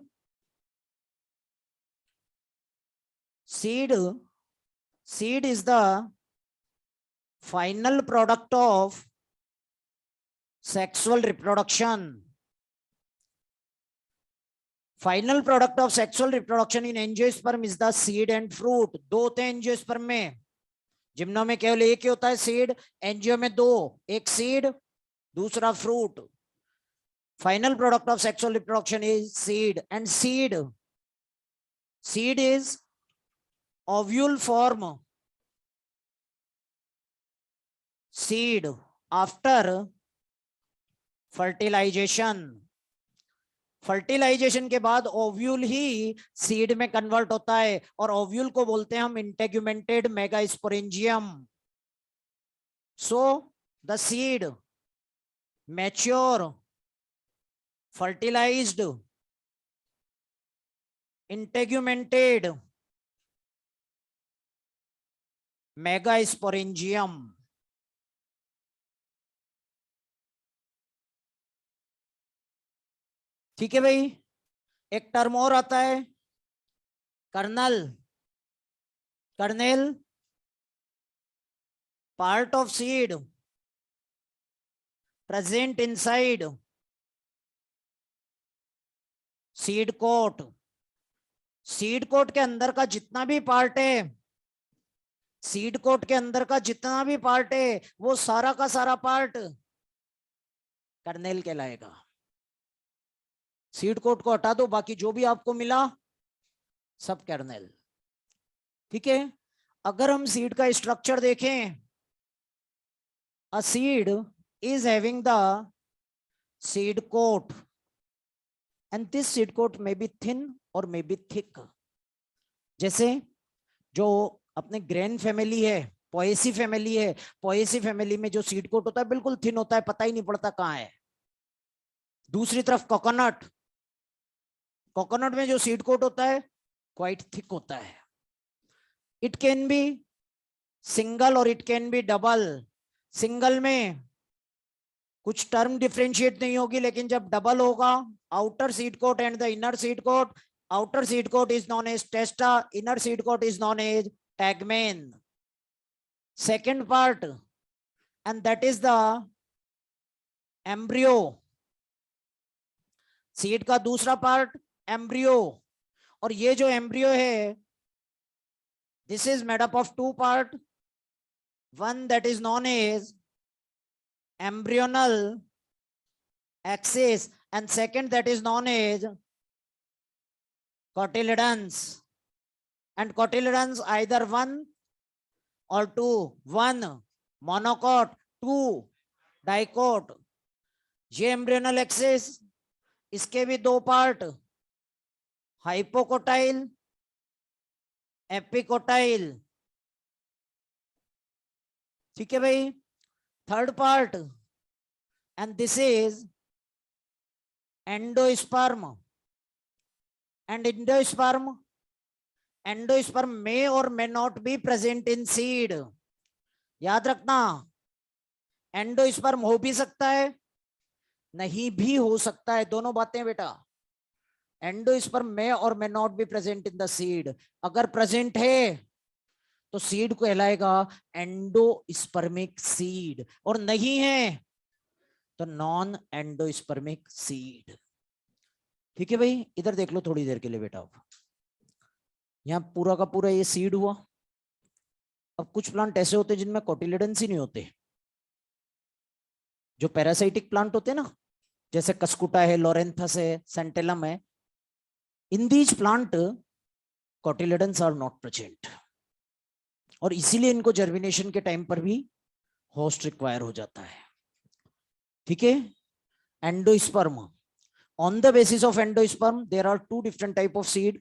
seed is the final product of sexual reproduction. Final product of sexual reproduction in angiosperm is the seed and fruit. दो होते हैं angiosperm में, gymno में केवल एक ही होता है seed, angio में दो, एक सीड दूसरा fruit. Final product of sexual reproduction is seed, and seed is ovule form, seed after fertilization। Fertilization के बाद ओव्यूल ही सीड में कन्वर्ट होता है, और ओव्यूल को बोलते हैं हम integumented megasporangium. So the seed mature, fertilized, integumented megasporangium. ठीक है भाई। एक टर्म और आता है kernel. Kernel, part of seed present inside seed coat. Seed coat के अंदर का जितना भी पार्ट है, सीड कोट के अंदर का जितना भी पार्ट है, वो सारा का सारा पार्ट कर्नेल कहलाएगा। सीड कोट को हटा दो, बाकी जो भी आपको मिला सब कर्नेल। ठीक है, अगर हम सीड का स्ट्रक्चर देखें, a seed is having the seed coat and this seed coat may be thin और मे बी थिक। जैसे जो अपने ग्रेन फैमिली है, पोएसी फैमिली है, पोएसी फैमिली में जो सीड कोट होता है बिल्कुल थिन होता है, पता ही नहीं पड़ता कहां है। दूसरी तरफ कोकोनट, कोकोनट में जो सीड कोट होता है क्वाइट थिक होता है। इट कैन बी सिंगल और it can be double. Single में कुछ टर्म डिफरेंशिएट नहीं होगी, लेकिन जब डबल होगा, outer seed coat and the inner seed coat, outer seed coat is known as testa, inner seed coat is known as tegmen. Second part, and that is the embryo. Seed का दूसरा part embryo, और ये जो embryo है, this is made up of two part, one that is known as embryonal axis and second that is known as cotyledons. And cotyledons either one or two, one monocot, two dicot. ये embryonal axis, इसके भी दो part, hypocotyl, epicotyl. ठीक है भाई, third part, and this is endosperm. And endosperm may or may not be present in seed. याद रखना, endosperm हो भी सकता है, नहीं भी हो सकता है, दोनों बातें बेटा। Endosperm may or may not be present in the seed. अगर प्रेजेंट है तो सीड को कहलाएगा एंडोस्पर्मिक सीड, और नहीं है तो नॉन एंडोस्पर्मिक सीड। ठीक है भाई, इधर देख लो थोड़ी देर के लिए बेटा। यहाँ पूरा का पूरा ये सीड हुआ। अब कुछ प्लांट ऐसे होते हैं जिनमें कोटिलेडन्स ही नहीं होते, जो पैरासाइटिक प्लांट होते हैं ना, जैसे कस्कुटा है, लोरेंथस है, सेंटेलम है। In these plant cotyledons are not present, और इसीलिए इनको जर्मिनेशन के टाइम पर भी होस्ट रिक्वायर हो जाता है। ठीक है, endosperm. On the basis of endosperm, there are two different type of seed.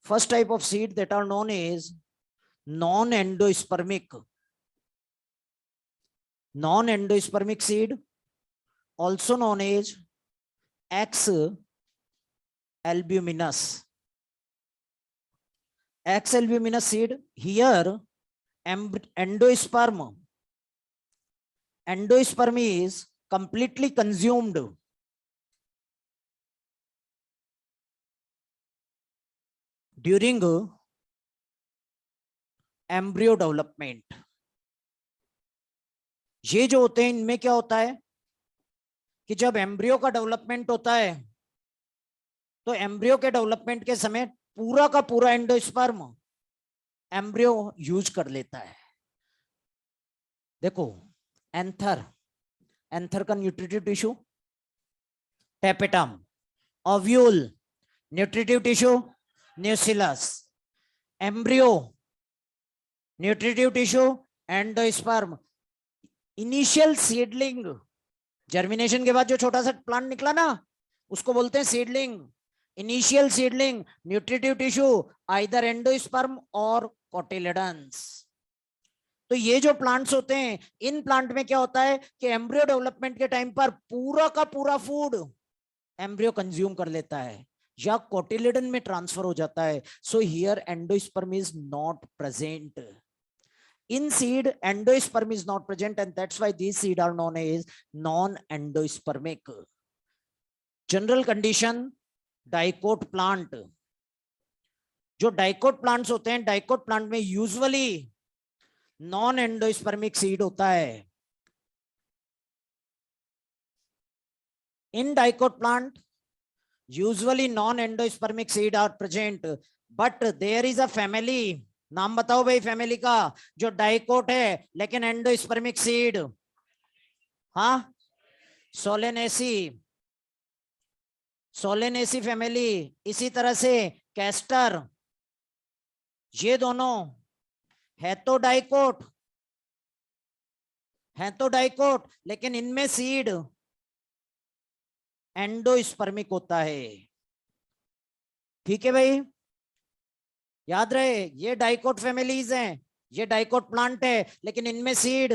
First type of seed that are known as non-endospermic. Non-endospermic seed, also known as X albuminous. X albuminous seed. Here, endosperm is completely consumed during embryo development. ये जो होते हैं, इनमें क्या होता है कि जब एम्ब्रियो का डेवलपमेंट होता है तो एम्ब्रियो के डेवलपमेंट के समय पूरा का पूरा एंडोस्पर्म एम्ब्रियो यूज कर लेता है। देखो, एंथर, एंथर का nutritive tissue tapetum, ovule nutritive tissue न्यूसिलस, embryo nutritive tissue endosperm, initial seedling. Germination के बाद जो छोटा सा प्लांट निकला ना, उसको बोलते हैं seedling. Initial seedling, nutritive tissue, either endosperm और कोटिलेडन्स। तो ये जो प्लांट्स होते हैं, इन प्लांट में क्या होता है कि एम्ब्रियो डेवलपमेंट के टाइम पर पूरा का पूरा फूड एम्ब्रियो कंज्यूम कर लेता है या कोटिलेडन में ट्रांसफर हो जाता है। So here endosperm is not present. In seed, endosperm is not present, and that's why these seed are known as non-endospermic. General condition, dicot plant. जो डाइकोट प्लांट्स होते हैं, डाइकोट प्लांट में usually non endospermic seed होता है। In dicot plant, usually non-endospermic seed are present, but there is a family. नाम बताओ भाई family का जो डाइकोट है लेकिन एंडोस्पर्मिक सीड. हाँ, सोलेनेसी, सोलेनेसी फैमिली. इसी तरह से कैस्टर, ये दोनों है तो डाइकोट, है तो डाइकोट, लेकिन इनमें सीड एंडोस्पर्मिक होता है. ठीक है भाई, याद रहे ये डाइकोट फैमिलीज हैं, ये डाइकोट प्लांट है लेकिन इनमें सीड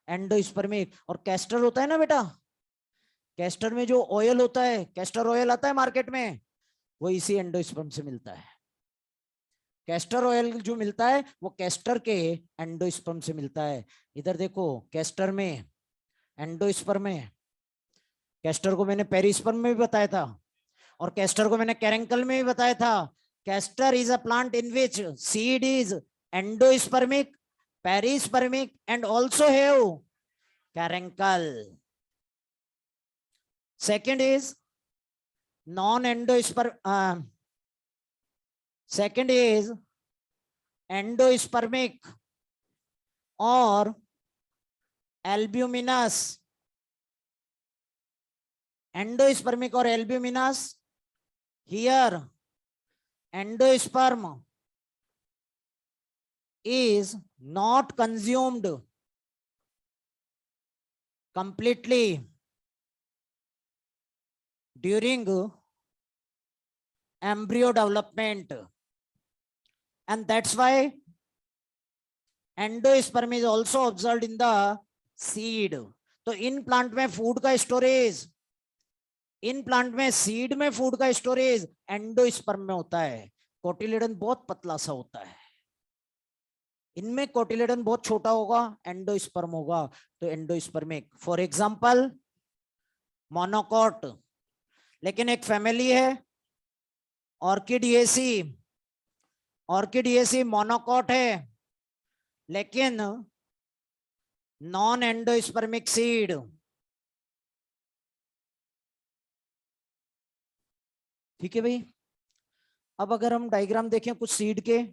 एंडोस्पर्मिक. और कैस्टर होता है ना बेटा, कैस्टर में जो ऑयल होता है, कैस्टर ऑयल आता है मार्केट में, वो इसी एंडोस्पर्म से मिलता है. कैस्टर ऑयल जो मिलता है वो कैस्टर के एंडोस्पर्म से मिलता है. इधर देखो कैस्टर में एंडोस्पर्म में, कैस्टर को मैंने पेरिस्पर्म में भी बताया था और कैस्टर को मैंने कैरेंकल में भी बताया था. Castor is a plant in which seed is endospermic, perispermic and also have caruncle. Second is non endosperm, second is endospermic or albuminous. Endospermic or albuminous, here endosperm is not consumed completely during embryo development, and that's why endosperm is also observed in the seed. तो in plant में food का storage, in plant में seed में food का storage endosperm में होता है. Cotyledon बहुत पतला सा होता है, इनमें कोटिलेडन बहुत छोटा होगा, एंडोस्पर्म होगा, तो एंडोस्पर्मिक. फॉर एग्जांपल मोनोकॉट, लेकिन एक फैमिली है ऑर्किडिएसी, ऑर्किडिएसी मोनोकॉट है लेकिन नॉन एंडोस्पर्मिक सीड. ठीक है भाई. अब अगर हम डायग्राम देखें कुछ सीड के,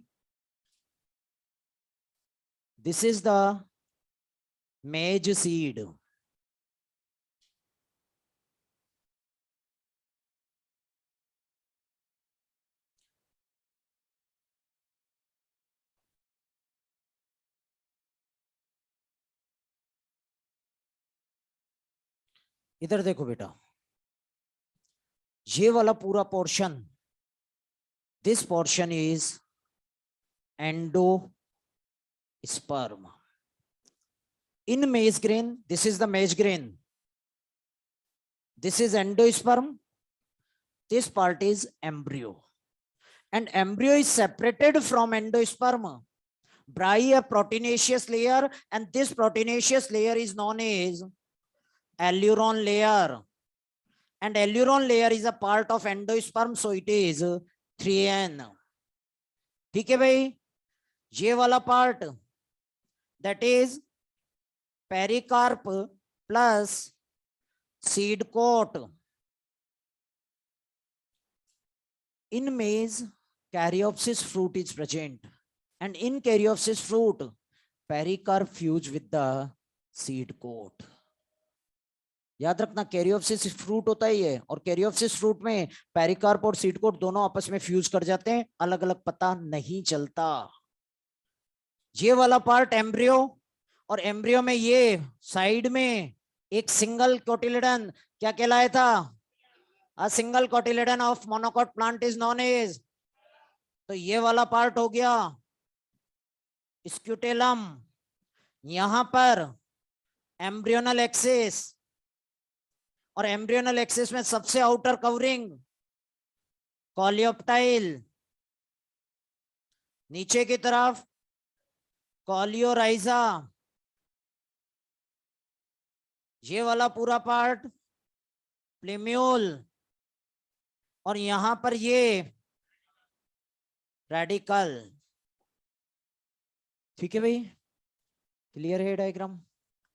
दिस इज द मेज सीड. इधर देखो बेटा, ये वाला पूरा portion, this portion is endosperm. In maize grain, this is the maize grain, this is endosperm, this part is embryo, and embryo is separated from endosperm by a proteinaceous layer, and this proteinaceous layer is known as alluron layer, and alluron layer is a part of endosperm, so it is 3n. ठीक है भाई, ये वाला part that is pericarp plus seed coat. In maize, caryopsis fruit is present, and in caryopsis fruit, pericarp fuse with the seed coat. याद रखना caryopsis fruit होता ही है, और कैरियोप्सिस फ्रूट में पेरिकार्प और सीड कोट दोनों आपस में फ्यूज कर जाते हैं, अलग अलग पता नहीं चलता. ये वाला पार्ट एम्ब्रियो, और एम्ब्रियो में ये साइड में एक सिंगल कोटिलेडन क्या कहलाया था, a single cotyledon of monocot plant is known as. तो ये वाला पार्ट हो गया स्क्यूटेलम, यहां पर एम्ब्रियोनल एक्सिस, और एम्ब्रियोनल एक्सिस में सबसे आउटर कवरिंग कॉलियोप्टाइल, नीचे की तरफ कॉलियोराइजा, ये वाला पूरा पार्ट प्लेम्यूल, और यहां पर ये रेडिकल. ठीक है भाई, क्लियर है डायग्राम,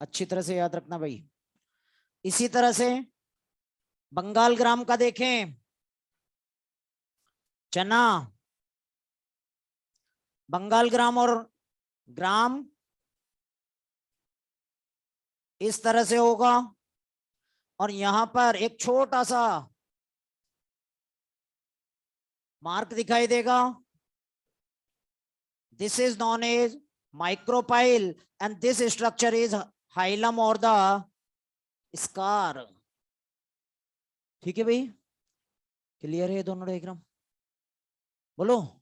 अच्छी तरह से याद रखना भाई. इसी तरह से बंगाल ग्राम का देखें, चना, बंगाल ग्राम और ग्राम इस तरह से होगा, और यहां पर एक छोटा सा मार्क दिखाई देगा. This is known as micropyle and this structure is hilum or the scar. ठीक है भाई, क्लियर है दोनों डायग्राम? बोलो.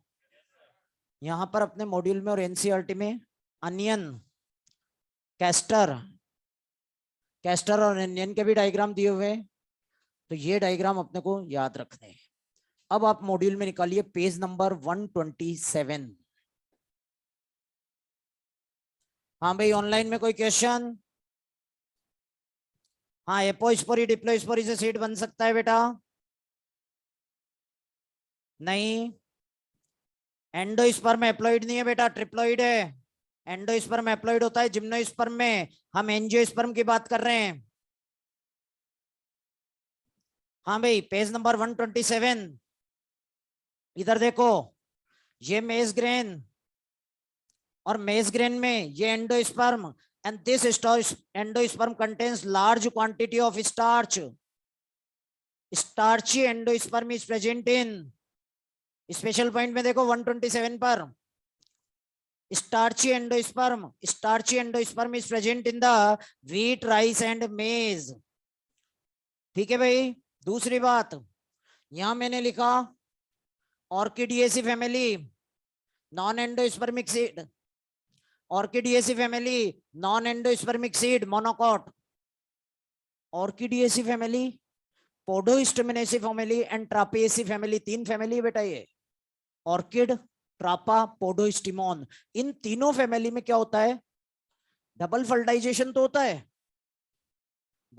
यहां पर अपने मॉड्यूल में और एनसीईआरटी में अनियन, कैस्टर, कैस्टर और अनियन के भी डायग्राम दिए हुए हैं, तो ये डायग्राम अपने को याद रखने हैं. अब आप मॉड्यूल में निकालिए पेज नंबर 127. हाँ भाई, ऑनलाइन में कोई क्वेश्चन? हाँ, एपोस्पोरी डिप्लोस्पोरी से सीड बन सकता है बेटा? नहीं. एंडोस्पर्म हैप्लॉइड नहीं है बेटा, ट्रिप्लॉइड है. एंडोस्पर्म हैप्लॉइड होता है जिम्नोस्पर्म में, हम एंजियोस्पर्म की बात कर रहे हैं. हाँ भाई, पेज नंबर 127. इधर देखो, ये मेज ग्रेन और मेज ग्रेन में ये endosperm, and this endosperm contains large quantity of starch. Starchy endosperm is present in, special point में देखो 127 पर, starchy endosperm is present in the wheat, rice and maize. ठीक है भाई. दूसरी बात, यहां मैंने लिखा Orchidaceae family, non endospermic seed, Orchidaceae family, non endospermic seed, monocot. Orchidaceae family, Podostemaceae family and Trapaceae family, 3 family है बेटा ये. ऑर्किड, ट्रापा, पोडोस्टिमोन, इन तीनों फैमिली में क्या होता है? डबल फर्टिलाइजेशन तो होता है,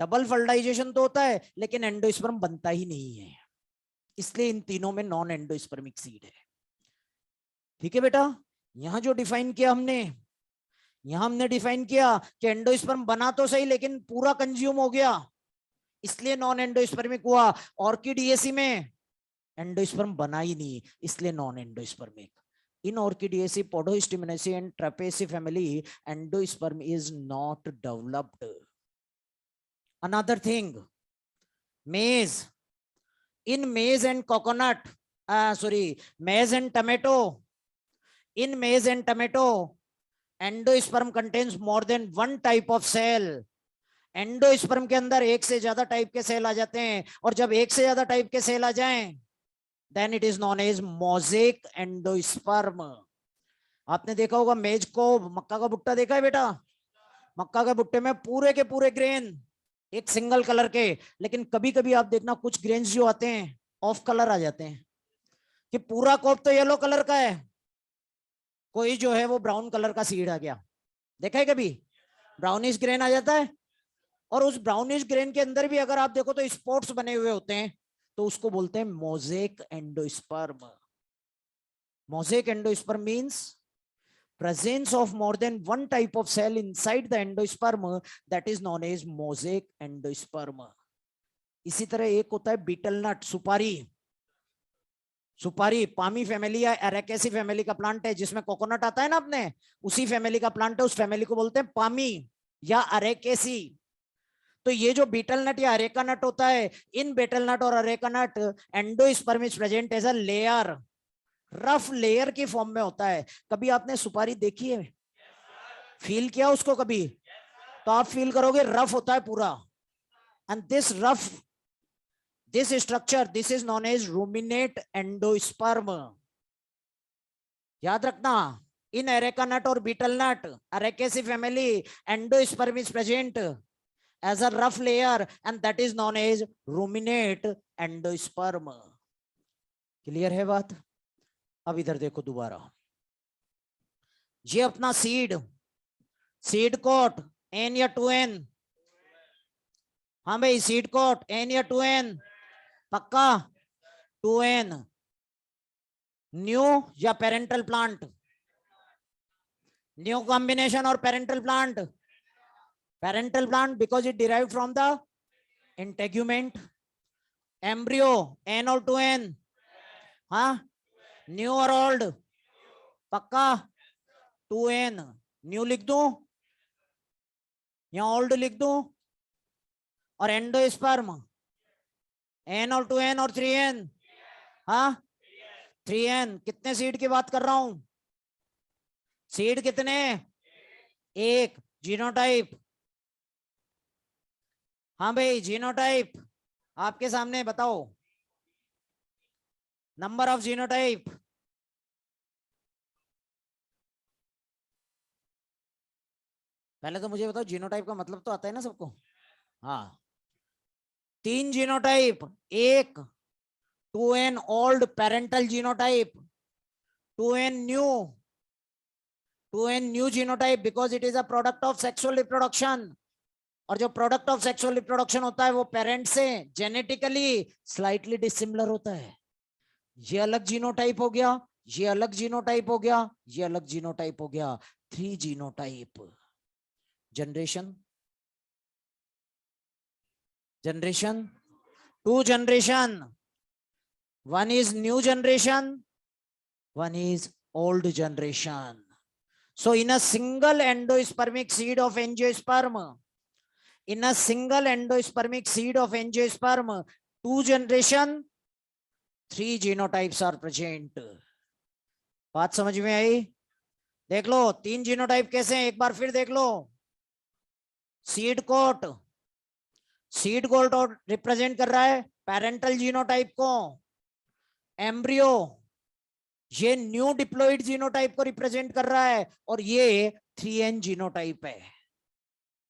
डबल फर्टिलाइजेशन तो होता है, लेकिन एंडोस्पर्म बनता ही नहीं है, इसलिए इन तीनों में नॉन एंडोस्पर्मिक सीड है. ठीक है बेटा. यहां जो डिफाइन किया हमने, यहां हमने डिफाइन किया कि एंडोस्पर्म बना तो सही लेकिन पूरा कंज्यूम हो गया, इसलिए नॉन एंडोस्पर्मिक हुआ. ऑर्किडिएसी में एंडोस्पर्म बना ही नहीं, इसलिए non endospermic. In Orchidaceae, Podostomidaceae and Trapeaceae family, endosperm is not developed. Another thing, maize. In maize and coconut, maize and tomato. In maize and tomato, endosperm contains more than one type of cell. Endosperm के अंदर एक से ज्यादा type के cell आ जाते हैं, और जब एक से ज्यादा टाइप के सेल आ जाएं, then it is known as mosaic endosperm. आपने देखा होगा मेज को, मक्का का भुट्टा देखा है बेटा? मक्का के भुट्टे में पूरे के पूरे ग्रेन एक सिंगल कलर के, लेकिन कभी कभी आप देखना कुछ ग्रेन्स जो आते हैं ऑफ कलर आ जाते हैं, कि पूरा कोप तो येलो कलर का है, कोई जो है वो ब्राउन कलर का सीड आ गया. देखा है कभी? ब्राउनिश ग्रेन आ जाता है, और उस ब्राउनिश ग्रेन के अंदर भी अगर आप देखो तो स्पॉट्स बने हुए होते हैं, तो उसको बोलते हैं mosaic endosperm. Mosaic endosperm means presence of more than one type of cell inside the endosperm, that is known as mosaic endosperm. इसी तरह एक होता है बीटल नट, सुपारी. सुपारी पामी फैमिली या एरेकेसी फैमिली का प्लांट है, जिसमें कोकोनट आता है ना अपने, उसी फैमिली का प्लांट है, उस फैमिली को बोलते हैं पामी या अरेकेसी. तो ये जो बीटल नट या अरेका नट होता है, इन बीटल नट और areca nut endosperm is present as a layer, rough layer की फॉर्म में होता है. कभी आपने सुपारी देखी है, फील किया उसको कभी? तो आप फील करोगे रफ होता है पूरा. And this rough, this structure, this is known as ruminate endosperm. याद रखना, इन एरेका नट और betel nut, Arecaceae family, endosperm is present as a rough layer and that is known as ruminate endosperm. Clear है बात? अब इधर देखो दोबारा, ये अपना सीड, सीड कोट N या 2N? हाँ भाई, सीड कोट N या 2N? पक्का 2N. न्यू या पेरेंटल प्लांट? न्यू कॉम्बिनेशन और parental plant? Parental plant because it derived from the integument. Embryo N और 2n, हाँ, न्यू और ओल्ड, पक्का 2n, न्यू लिख दूं या ओल्ड लिख दूं, और एंडोस्पर्म n और 2n और 3n, हाँ 3n, कितने सीड की बात कर रहा हूं, सीड कितने, एक, जीनोटाइप, हाँ भाई जीनोटाइप आपके सामने, बताओ नंबर ऑफ जीनोटाइप, पहले तो मुझे बताओ जीनोटाइप का मतलब तो आता है ना सबको, हाँ 3 जीनोटाइप, एक 2n old parental genotype, 2n new, 2n new genotype because it is a product of sexual reproduction, और जो प्रोडक्ट ऑफ सेक्सुअल रिप्रोडक्शन होता है वो पेरेंट से जेनेटिकली स्लाइटली डिसिमिलर होता है, ये अलग जीनोटाइप हो गया, ये अलग जीनोटाइप हो गया, ये अलग जीनोटाइप हो गया, 3 genotype, generation, generation, 2 generation, one is new generation, one is old generation. So in a single endospermic seed of angiosperm, in a single endospermic seed of angiosperm, 2 generation, 3 genotypes are present. बात समझ में आई, देख लो 3 genotype कैसे हैं, एक बार फिर देख लो, seed coat, seed coat represent कर रहा है पेरेंटल जीनोटाइप को, एम्ब्रियो ये न्यू डिप्लॉइड जीनोटाइप को रिप्रेजेंट कर रहा है, और ये 3n जीनोटाइप है,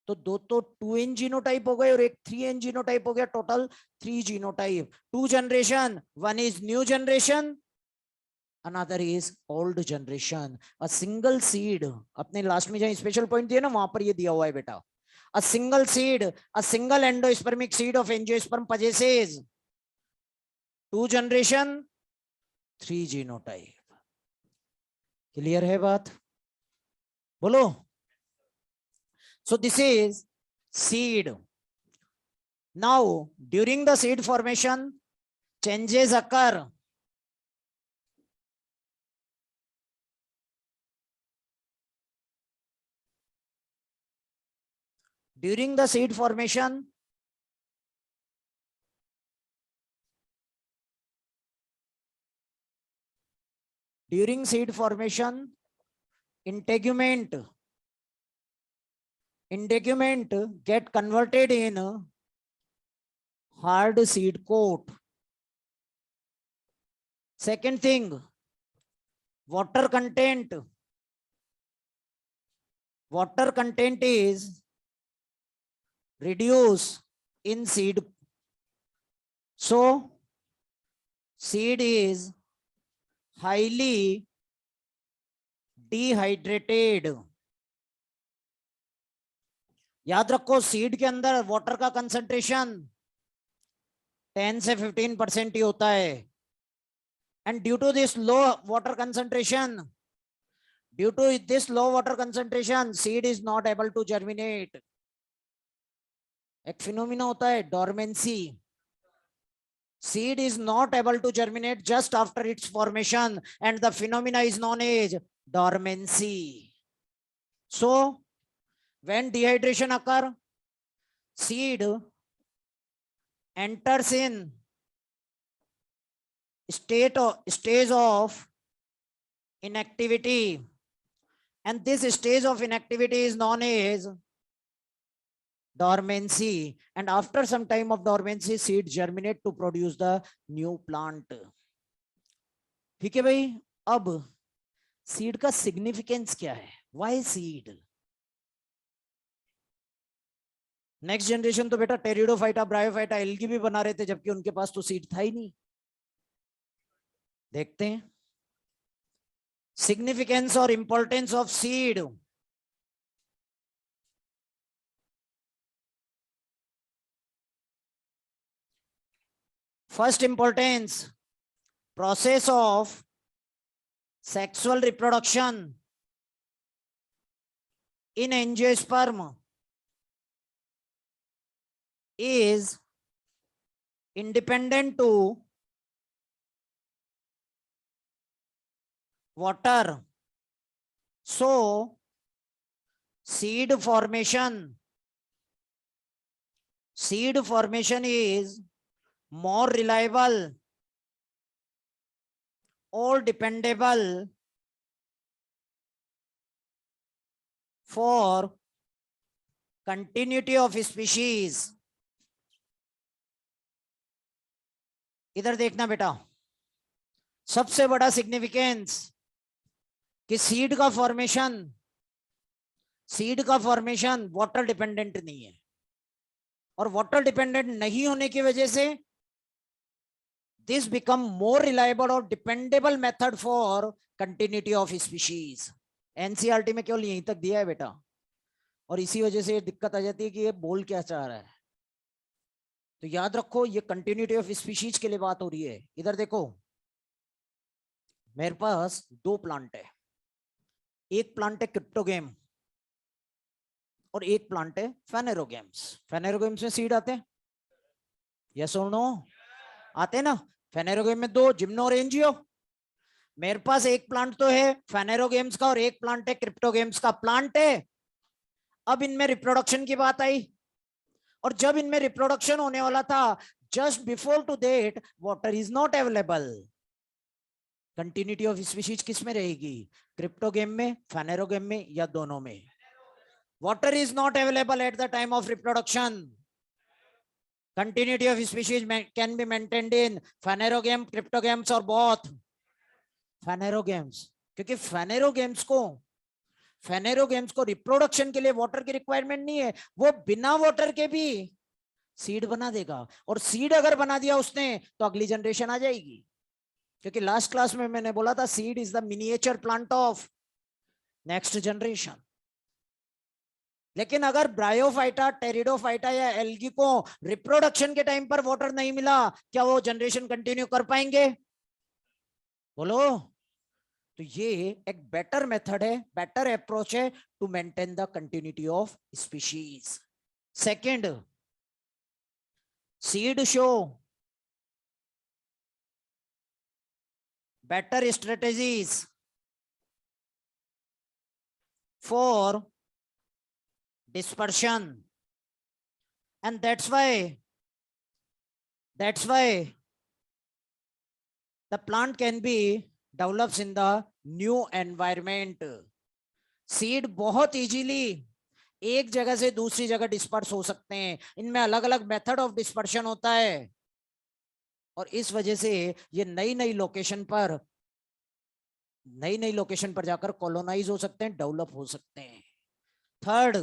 तो दो तो 2n जीनोटाइप हो गए और एक 3n जीनोटाइप हो गया, total 3 genotype, 2 generation, one is new generation, another is old generation, a single seed, अपने लास्ट में जहां स्पेशल पॉइंट दिया ना वहां पर ये दिया हुआ है बेटा, a single seed, a single endospermic seed of angiosperm possesses 2 generation, 3 genotype, clear है बात, बोलो, so this is seed. Now during the seed formation changes occur, during the seed formation during seed formation integument get converted in hard seed coat. Second thing, water content is reduced in seed, so seed is highly dehydrated. याद रखो seed के अंदर water का concentration 10 से 15% ही होता है, and due to this low water concentration, seed is not able to germinate, एक फिनोमिना होता है dormancy, seed is not able to germinate just after its formation, and the phenomena is known as dormancy. So when dehydration occur, seed enters in stage of inactivity, and this stage of inactivity is known as dormancy, and after some time of dormancy seed germinate to produce the new plant. ठीक है भाई, अब seed का significance क्या है, why seed, next generation तो बेटा pteridophyta bryophyta algae भी बना रहे थे जबकि उनके पास तो सीड था ही नहीं, देखते हैं सिग्निफिकेंस और importance of seed. First importance, process of sexual reproduction in angiosperm is independent to water. So seed formation is more reliable or dependable for continuity of species. इधर देखना बेटा, सबसे बड़ा सिग्निफिकेंस कि सीड का फॉर्मेशन वाटर डिपेंडेंट नहीं है, और वाटर डिपेंडेंट नहीं होने की वजह से दिस बिकम मोर रिलायबल और dependable method for continuity of species. NCERT में केवल यहीं तक दिया है बेटा, और इसी वजह से ये दिक्कत आ जाती है कि ये बोल क्या चाह रहा है। तो याद रखो, ये कंटिन्यूटी ऑफ स्पीशीज के लिए बात हो रही है। इधर देखो, मेरे पास दो प्लांट है, एक प्लांट है क्रिप्टोगेम और एक प्लांट है फेनेरोगेम्स। फेनेरोगेम्स में सीड आते हैं, यस और नो? आते हैं ना। फेनेरोगेम में दो, जिम्नो और एंजियो। मेरे पास एक प्लांट तो है फेनेरोगेम्स का और एक प्लांट है क्रिप्टोगेम्स का। प्लांट है, अब इनमें रिप्रोडक्शन की बात आई, और जब इनमें रिप्रोडक्शन होने वाला था, just before to date water is not available. Continuity of species किस में रहेगी? क्रिप्टोगेम में, फेनेरोगेम में, या दोनों में? Water is not available at the time of reproduction. Continuity of species can be maintained in phanerogame, cryptogames or both? Phanerogames, क्योंकि फेनेरोगेम्स को रिप्रोडक्शन के लिए वाटर की रिक्वायरमेंट नहीं है, वो बिना वाटर के भी सीड बना देगा, और सीड अगर बना दिया उसने तो अगली जनरेशन आ जाएगी। क्योंकि लास्ट क्लास में मैंने बोला था seed is the miniature plant of next generation. लेकिन अगर ब्रायोफाइटा, टेरिडोफाइटा या एल्गी को रिप्रोडक्शन के टाइम पर वाटर नहीं मिला, क्या वो जनरेशन कंटिन्यू कर पाएंगे? बोलो। तो ये एक बेटर मेथड है, बेटर अप्रोच है to maintain the continuity of species. Second, seed show better strategies for dispersion, and that's why the plant can be develops in the new environment. Seed बहुत easily एक जगह से दूसरी जगह disperse हो सकते हैं, इनमें अलग अलग मेथड ऑफ डिस्पर्शन होता है, और इस वजह से ये नई नई लोकेशन पर जाकर कॉलोनाइज हो सकते हैं, डेवलप हो सकते हैं। Third,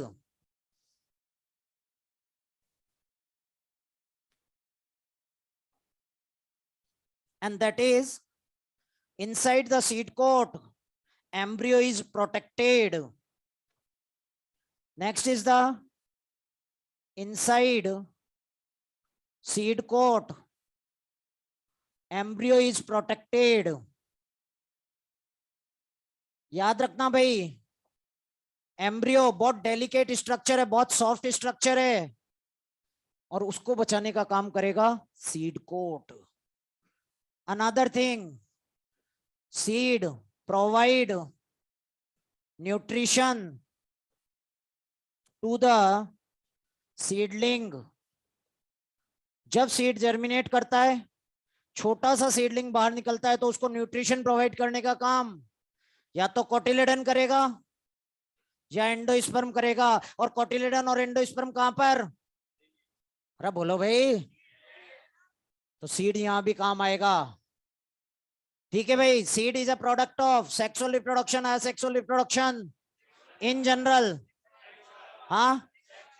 and that is inside the seed coat embryo is protected. Next is the inside seed coat embryo is protected. याद रखना भाई, एम्ब्रियो बहुत डेलिकेट स्ट्रक्चर है, बहुत सॉफ्ट स्ट्रक्चर है, और उसको बचाने का काम करेगा seed coat. Another thing, seed provide nutrition to the seedling. जब सीड जर्मिनेट करता है, छोटा सा सीडलिंग बाहर निकलता है, तो उसको न्यूट्रिशन प्रोवाइड करने का काम या तो कोटिलेडन करेगा या एंडोस्पर्म करेगा। और कोटिलेडन और एंडोस्पर्म कहां पर? अरे बोलो भाई। तो सीड यहां भी काम आएगा। ठीक है भाई, seed is a product of sexual reproduction, asexual reproduction in general. हाँ,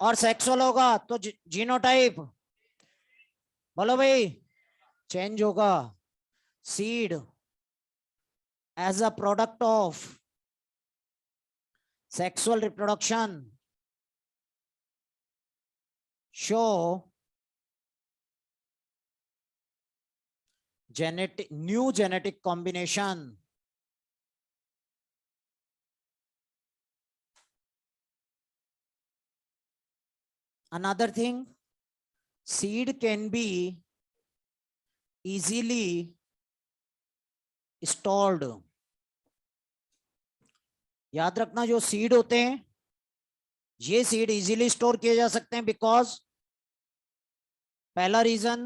और सेक्सुअल होगा तो जीनोटाइप, बोलो भाई, चेंज होगा। Seed as a product of sexual reproduction show new genetic combination. Another thing, seed can be easily stored. याद रखना जो सीड होते हैं ये सीड इजीली स्टोर किए जा सकते हैं बिकॉज पहला रीजन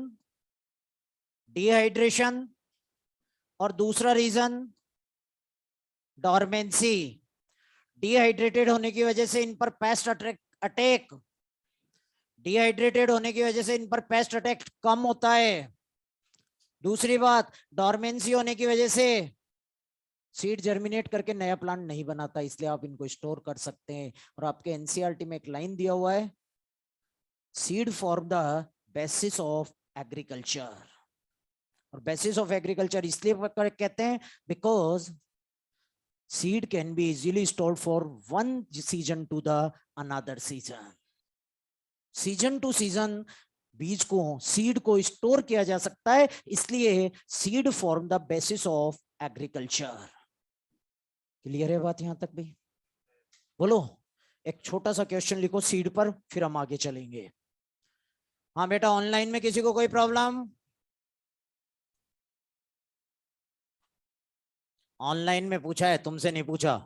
डिहाइड्रेशन और दूसरा रीजन डॉर्मेंसी। डिहाइड्रेटेड होने की वजह से इन पर पेस्ट अटैक डिहाइड्रेटेड होने की वजह से इन पर पेस्ट अटैक कम होता है। दूसरी बात डॉर्मेंसी होने की वजह से सीड जर्मिनेट करके नया प्लांट नहीं बनाता, इसलिए आप इनको स्टोर कर सकते हैं। और आपके एनसीईआरटी में एक लाइन दिया हुआ है seed form the basis of agriculture. और बेसिस ऑफ एग्रीकल्चर इसलिए कहते हैं because seed can be easily stored for one season two the another season. Season two season बीज को सीड को स्टोर किया जा सकता है, इसलिए seed form the basis of agriculture. Clear है बात यहां तक भी? बोलो एक छोटा सा क्वेश्चन लिखो सीड पर, फिर हम आगे चलेंगे। हाँ बेटा ऑनलाइन में किसी को कोई प्रॉब्लम? ऑनलाइन में पूछा है, तुमसे नहीं पूछा।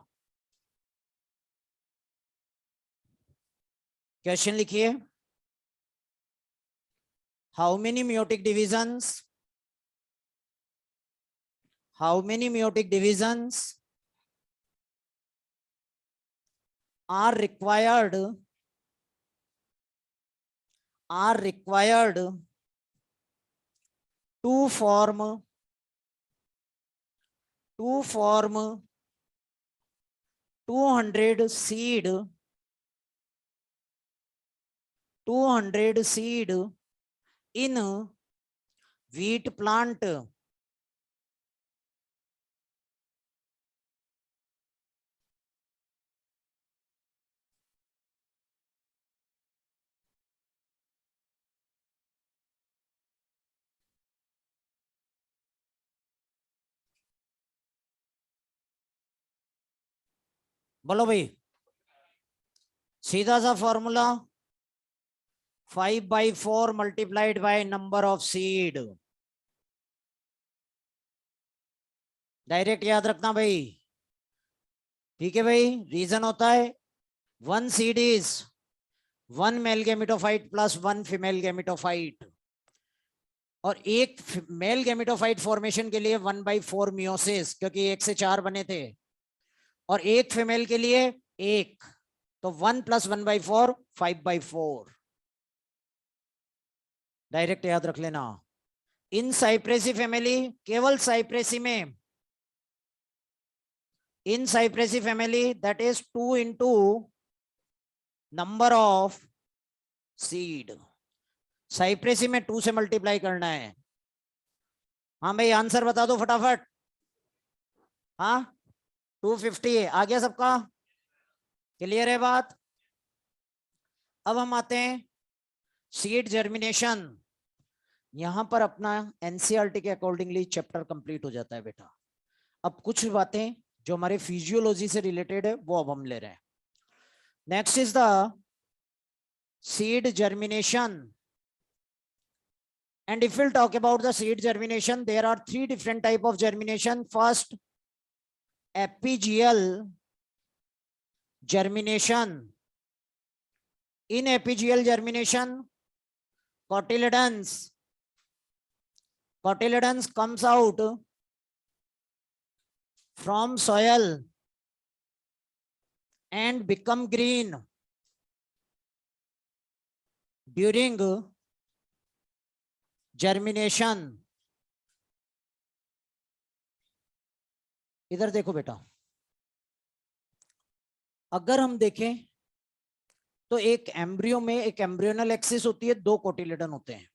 क्वेश्चन लिखिए how many meiotic divisions are required to form 200 seed in wheat plant? बोलो भाई, सीधा सा formula 5/4 multiplied by number of seed. Direct याद रखना भाई, ठीक है भाई। रीजन होता है 1 seed is 1 male gametophyte plus 1 female gametophyte, और एक मेल गैमेटोफाइट फॉर्मेशन के लिए 1/4 मियोसिस, क्योंकि 1 से 4 बने थे, और एक फीमेल के लिए 1, तो 1 + 1/4 5/4। डायरेक्ट याद रख लेना। इन साइप्रेसी फैमिली, केवल साइप्रेसी में, in Cyperaceae family that is 2 × number of seed. Cyperaceae में 2 से मल्टीप्लाई करना है। हाँ भाई आंसर बता दो फटाफट। हाँ 250 है, आ गया सबका? क्लियर है बात? अब हम आते हैं सीड जर्मिनेशन। यहां पर अपना एनसीईआरटी के अकॉर्डिंगली चैप्टर कंप्लीट हो जाता है बेटा। अब कुछ बातें जो हमारे फिजियोलॉजी से रिलेटेड है वो अब हम ले रहे हैं। Next is the seed germination, and if we'll talk about the seed germination, there are 3 different type of germination. First, epigeal germination. In epigeal germination, cotyledons comes out from soil and become green during germination. इधर देखो बेटा, अगर हम देखें तो एक embryo में एक एम्ब्रियोनल एक्सिस होती है, 2 कोटिलेडन होते हैं।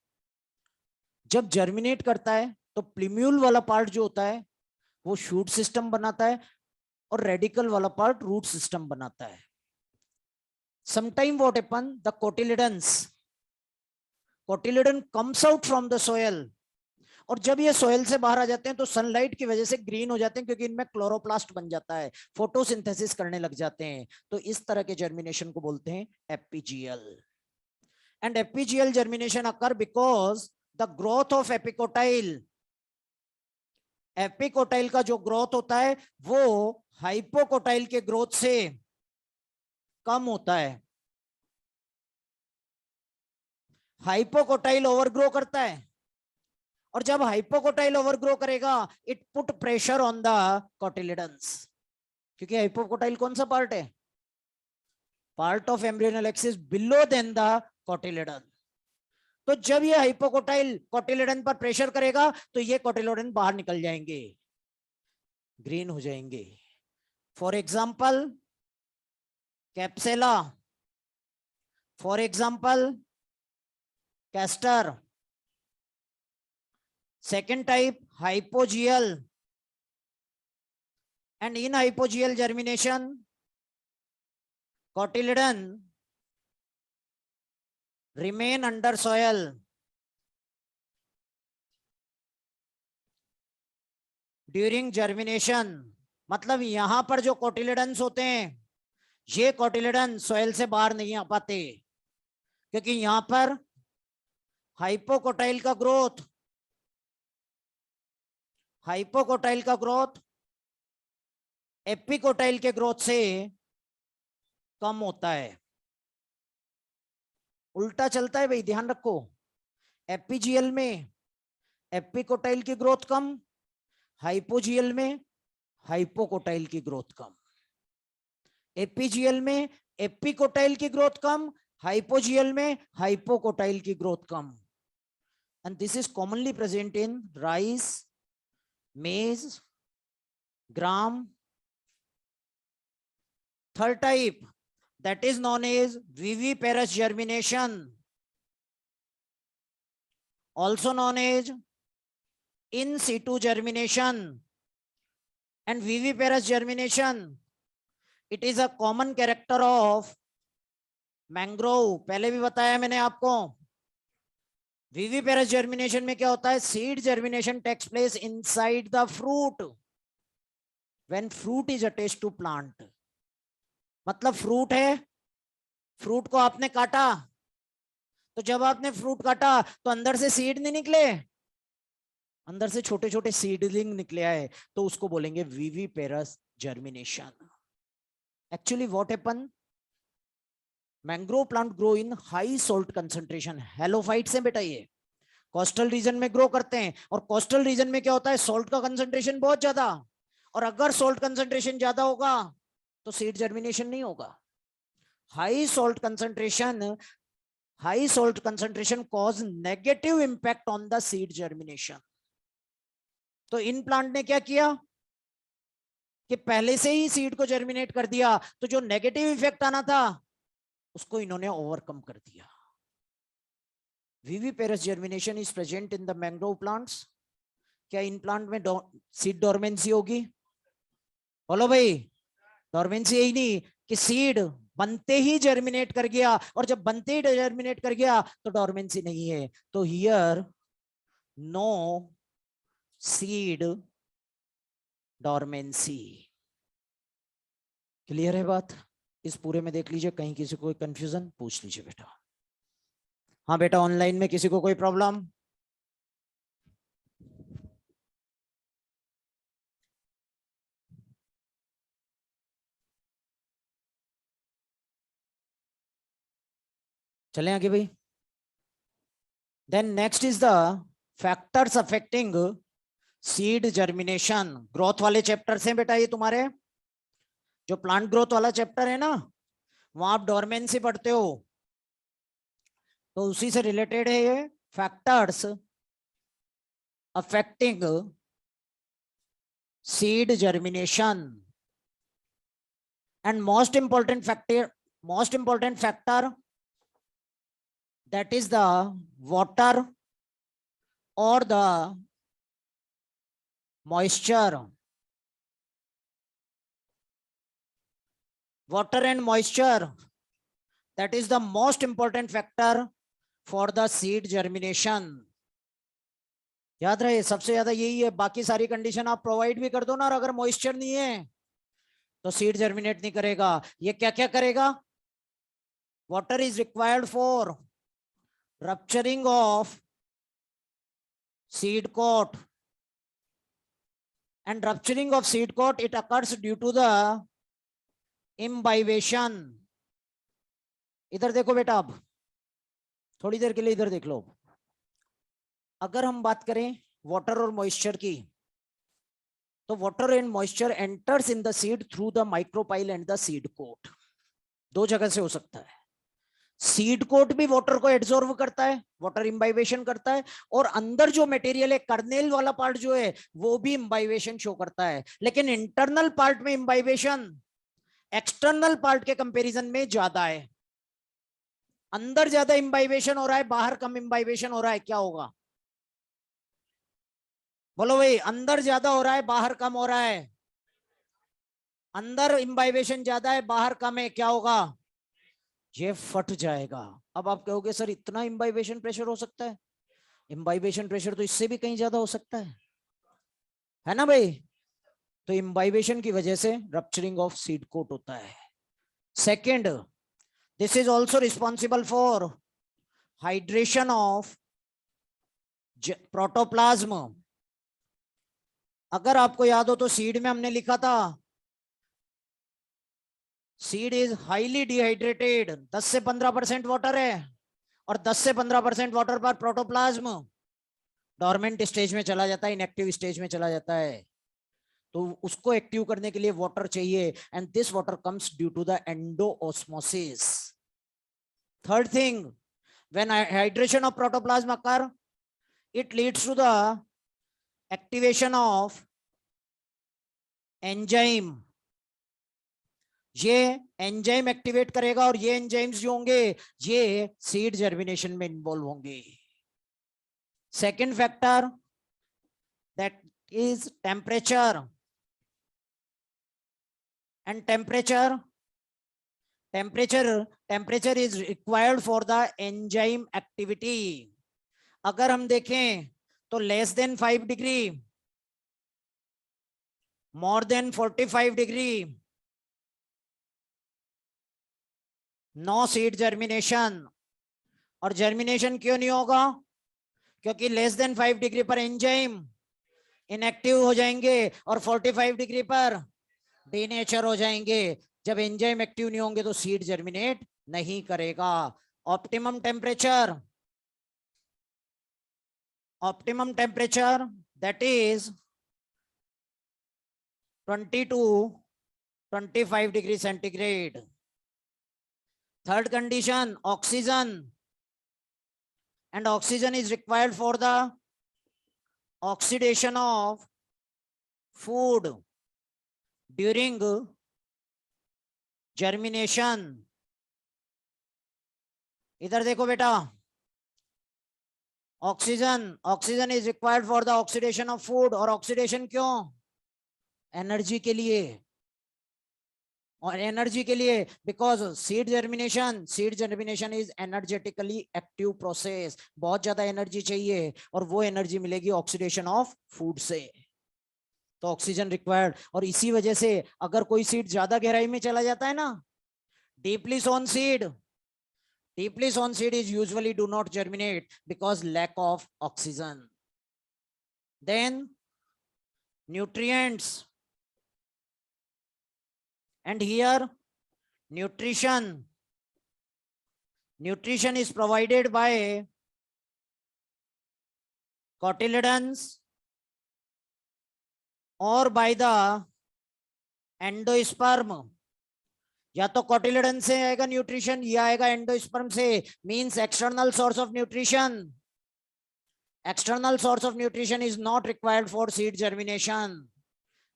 जब जर्मिनेट करता है तो प्लीम्यूल वाला पार्ट जो होता है वो शूट सिस्टम बनाता है, और रेडिकल वाला पार्ट रूट सिस्टम बनाता है। Sometime what happen, the cotyledon comes out from the soil, और जब ये सोयल से बाहर आ जाते हैं तो सनलाइट की वजह से ग्रीन हो जाते हैं, क्योंकि इनमें क्लोरोप्लास्ट बन जाता है, फोटोसिंथेसिस करने लग जाते हैं। तो इस तरह के जर्मिनेशन को बोलते हैं epigeal. And epigeal germination occur because the growth of epicotyl, epicotyl का जो ग्रोथ होता है वो हाइपोकोटाइल के ग्रोथ से कम होता है। हाइपोकोटाइल ओवरग्रो करता है, और जब हाइपोकोटाइल ओवरग्रो करेगा it put pressure on the cotyledons, क्योंकि हाइपोकोटाइल कौन सा पार्ट है? Part of embryonal axis below then the cotyledon. तो जब ये हाइपोकोटाइल कोटिलिडन पर प्रेशर करेगा तो ये कोटिलिडन बाहर निकल जाएंगे, ग्रीन हो जाएंगे। For example Capsella, for example castor. Second type hypogeal, and in hypogeal germination cotyledon remain under soil during germination। मतलब यहां पर जो कोटिलिडन्स होते हैं ये कोटिलिडन सॉइल से बाहर नहीं आ पाते, क्योंकि यहां पर हाइपोकोटाइल का ग्रोथ, हाइपोकोटाइल का ग्रोथ एपिकोटाइल के ग्रोथ से कम होता है। उल्टा चलता है भाई, ध्यान रखो। एपीजीएल में एपिकोटाइल की ग्रोथ कम, हाइपोजीएल में हाइपोकोटाइल की ग्रोथ कम। एपीजीएल में एपिकोटाइल की ग्रोथ कम, हाइपोजीएल में हाइपोकोटाइल की growth come. And this is commonly present in rice, मेज, ग्राम। Third type, that is known as viviparous germination, also known as in situ germination। And viviparous germination, it is a common character of mangrove. पहले भी बताया मैंने आपको। viviparous germination में क्या होता है? seed germination takes place inside the fruit when fruit is attached to plant। मतलब फ्रूट है, फ्रूट को आपने काटा, तो जब आपने फ्रूट काटा तो अंदर से सीड नहीं निकले, अंदर से छोटे छोटे सीडलिंग निकले आए, तो उसको बोलेंगे viviparous germination. Actually what happen, mangrove plant grow in high salt concentration. Halophyte से बेटा ये कोस्टल रीजन में ग्रो करते हैं, और कोस्टल रीजन में क्या होता है? सोल्ट का कंसंट्रेशन बहुत ज्यादा, और अगर सोल्ट कंसंट्रेशन ज्यादा होगा तो सीड जर्मिनेशन नहीं होगा। High salt concentration cause negative impact on the seed germination. तो इन प्लांट ने क्या किया कि पहले से ही सीड को जर्मिनेट कर दिया, तो जो नेगेटिव इफेक्ट आना था उसको इन्होंने ओवरकम कर दिया। Viviparous germination is present in the mangrove plants. क्या इन प्लांट में सीड डोरमेंसी होगी? बोलो भाई, डोरमेंसी यही नहीं कि सीड बनते ही जर्मिनेट कर गया, और जब बनते ही जर्मिनेट कर गया तो डोरमेंसी नहीं है। तो here no seed dormancy. Clear है बात? इस पूरे में देख लीजिए, कहीं किसी को कोई कंफ्यूजन पूछ लीजिए बेटा। हाँ बेटा, ऑनलाइन में किसी को कोई प्रॉब्लम? चलें आगे भाई। Then next is the factors affecting seed germination. Growth वाले चैप्टर से बेटा ये तुम्हारे जो प्लांट ग्रोथ वाला चैप्टर है ना, वहां आप डोरमेंसी पढ़ते हो, तो उसी से रिलेटेड है ये factors affecting seed germination. And most important factor that is the water or the moisture। Water and moisture, that is the most important factor for the seed germination। याद रहे, सबसे ज्यादा यही है। बाकी सारी कंडीशन आप प्रोवाइड भी कर दो ना, और अगर मॉइस्चर नहीं है तो सीड जर्मिनेट नहीं करेगा। ये क्या क्या करेगा? Water is required for rupturing of seed coat, and rupturing of seed coat, it occurs due to the imbibition. इधर देखो बेटा, अब थोड़ी देर के लिए इधर देख लो। अगर हम बात करें वाटर और मॉइस्चर की, तो water and moisture enters in the seed through the micropyle and the seed coat. दो जगह से हो सकता है। सीड कोट भी वाटर को एब्जॉर्ब करता है, वाटर इम्बाइबेशन करता है, और अंदर जो मटेरियल है कर्नेल वाला पार्ट जो है वो भी इम्बाइबेशन शो करता है। लेकिन इंटरनल पार्ट में इम्बाइबेशन एक्सटर्नल पार्ट के कंपैरिजन में ज्यादा है। अंदर ज्यादा इम्बाइबेशन हो रहा है, बाहर कम इम्बाइबेशन हो रहा है, क्या होगा? बोलो भाई, अंदर ज्यादा हो रहा है, बाहर कम हो रहा है। अंदर इम्बाइबेशन ज्यादा है, बाहर कम है, क्या होगा? ये फट जाएगा। अब आप कहोगे सर इतना इम्बाइबेशन प्रेशर हो सकता है? इम्बाइबेशन प्रेशर तो इससे भी कहीं ज्यादा हो सकता है ना भाई? तो इम्बाइबेशन की वजह से रप्चरिंग ऑफ सीड कोट होता है। Second, this is also responsible for hydration of protoplasm. अगर आपको याद हो तो सीड में हमने लिखा था सीड इज हाईली डिहाइड्रेटेड, 10 से 15% वाटर है, और 10 से 15% वाटर पर प्रोटोप्लाज्म डोरमेंट स्टेज में चला जाता है, इनएक्टिव स्टेज में चला जाता है। तो उसको एक्टिव करने के लिए वाटर चाहिए, and this water comes due to the endosmosis. Third thing, when hydration of protoplasm occur, it leads to the activation of enzyme. ये एंजाइम एक्टिवेट करेगा, और ये एंजाइम्स जो होंगे ये सीड जर्मिनेशन में इन्वॉल्व होंगे। Second factor, that is temperature. And temperature is required for the enzyme activity. अगर हम देखें तो less than 5 degree, more than 45 degree, no seed germination. और जर्मिनेशन क्यों नहीं होगा? क्योंकि लेस देन 5 डिग्री पर एंजाइम इनएक्टिव हो जाएंगे, और 45 डिग्री पर डीनेचर हो जाएंगे। जब एंजाइम एक्टिव नहीं होंगे तो सीड जर्मिनेट नहीं करेगा। Optimum temperature that is 20 to 25 degree centigrade. Third condition, oxygen, and oxygen is required for the oxidation of food during germination. इधर देखो बेटा, oxygen is required for the oxidation of food. और oxidation क्यों? Energy के लिए। और energy के लिए because seed germination is energetically active process. बहुत ज्यादा एनर्जी चाहिए, और वो एनर्जी मिलेगी ऑक्सीडेशन ऑफ फूड से। तो ऑक्सीजन रिक्वायर्ड। और इसी वजह से अगर कोई सीड ज्यादा गहराई में चला जाता है ना, deeply sown seed is usually do not germinate because lack of oxygen. Then nutrients, and here nutrition is provided by cotyledons or by the endosperm। या तो कोटिलेडन से आएगा न्यूट्रिशन, या आएगा एंडोस्पर्म से। Means external source of nutrition is not required for seed germination.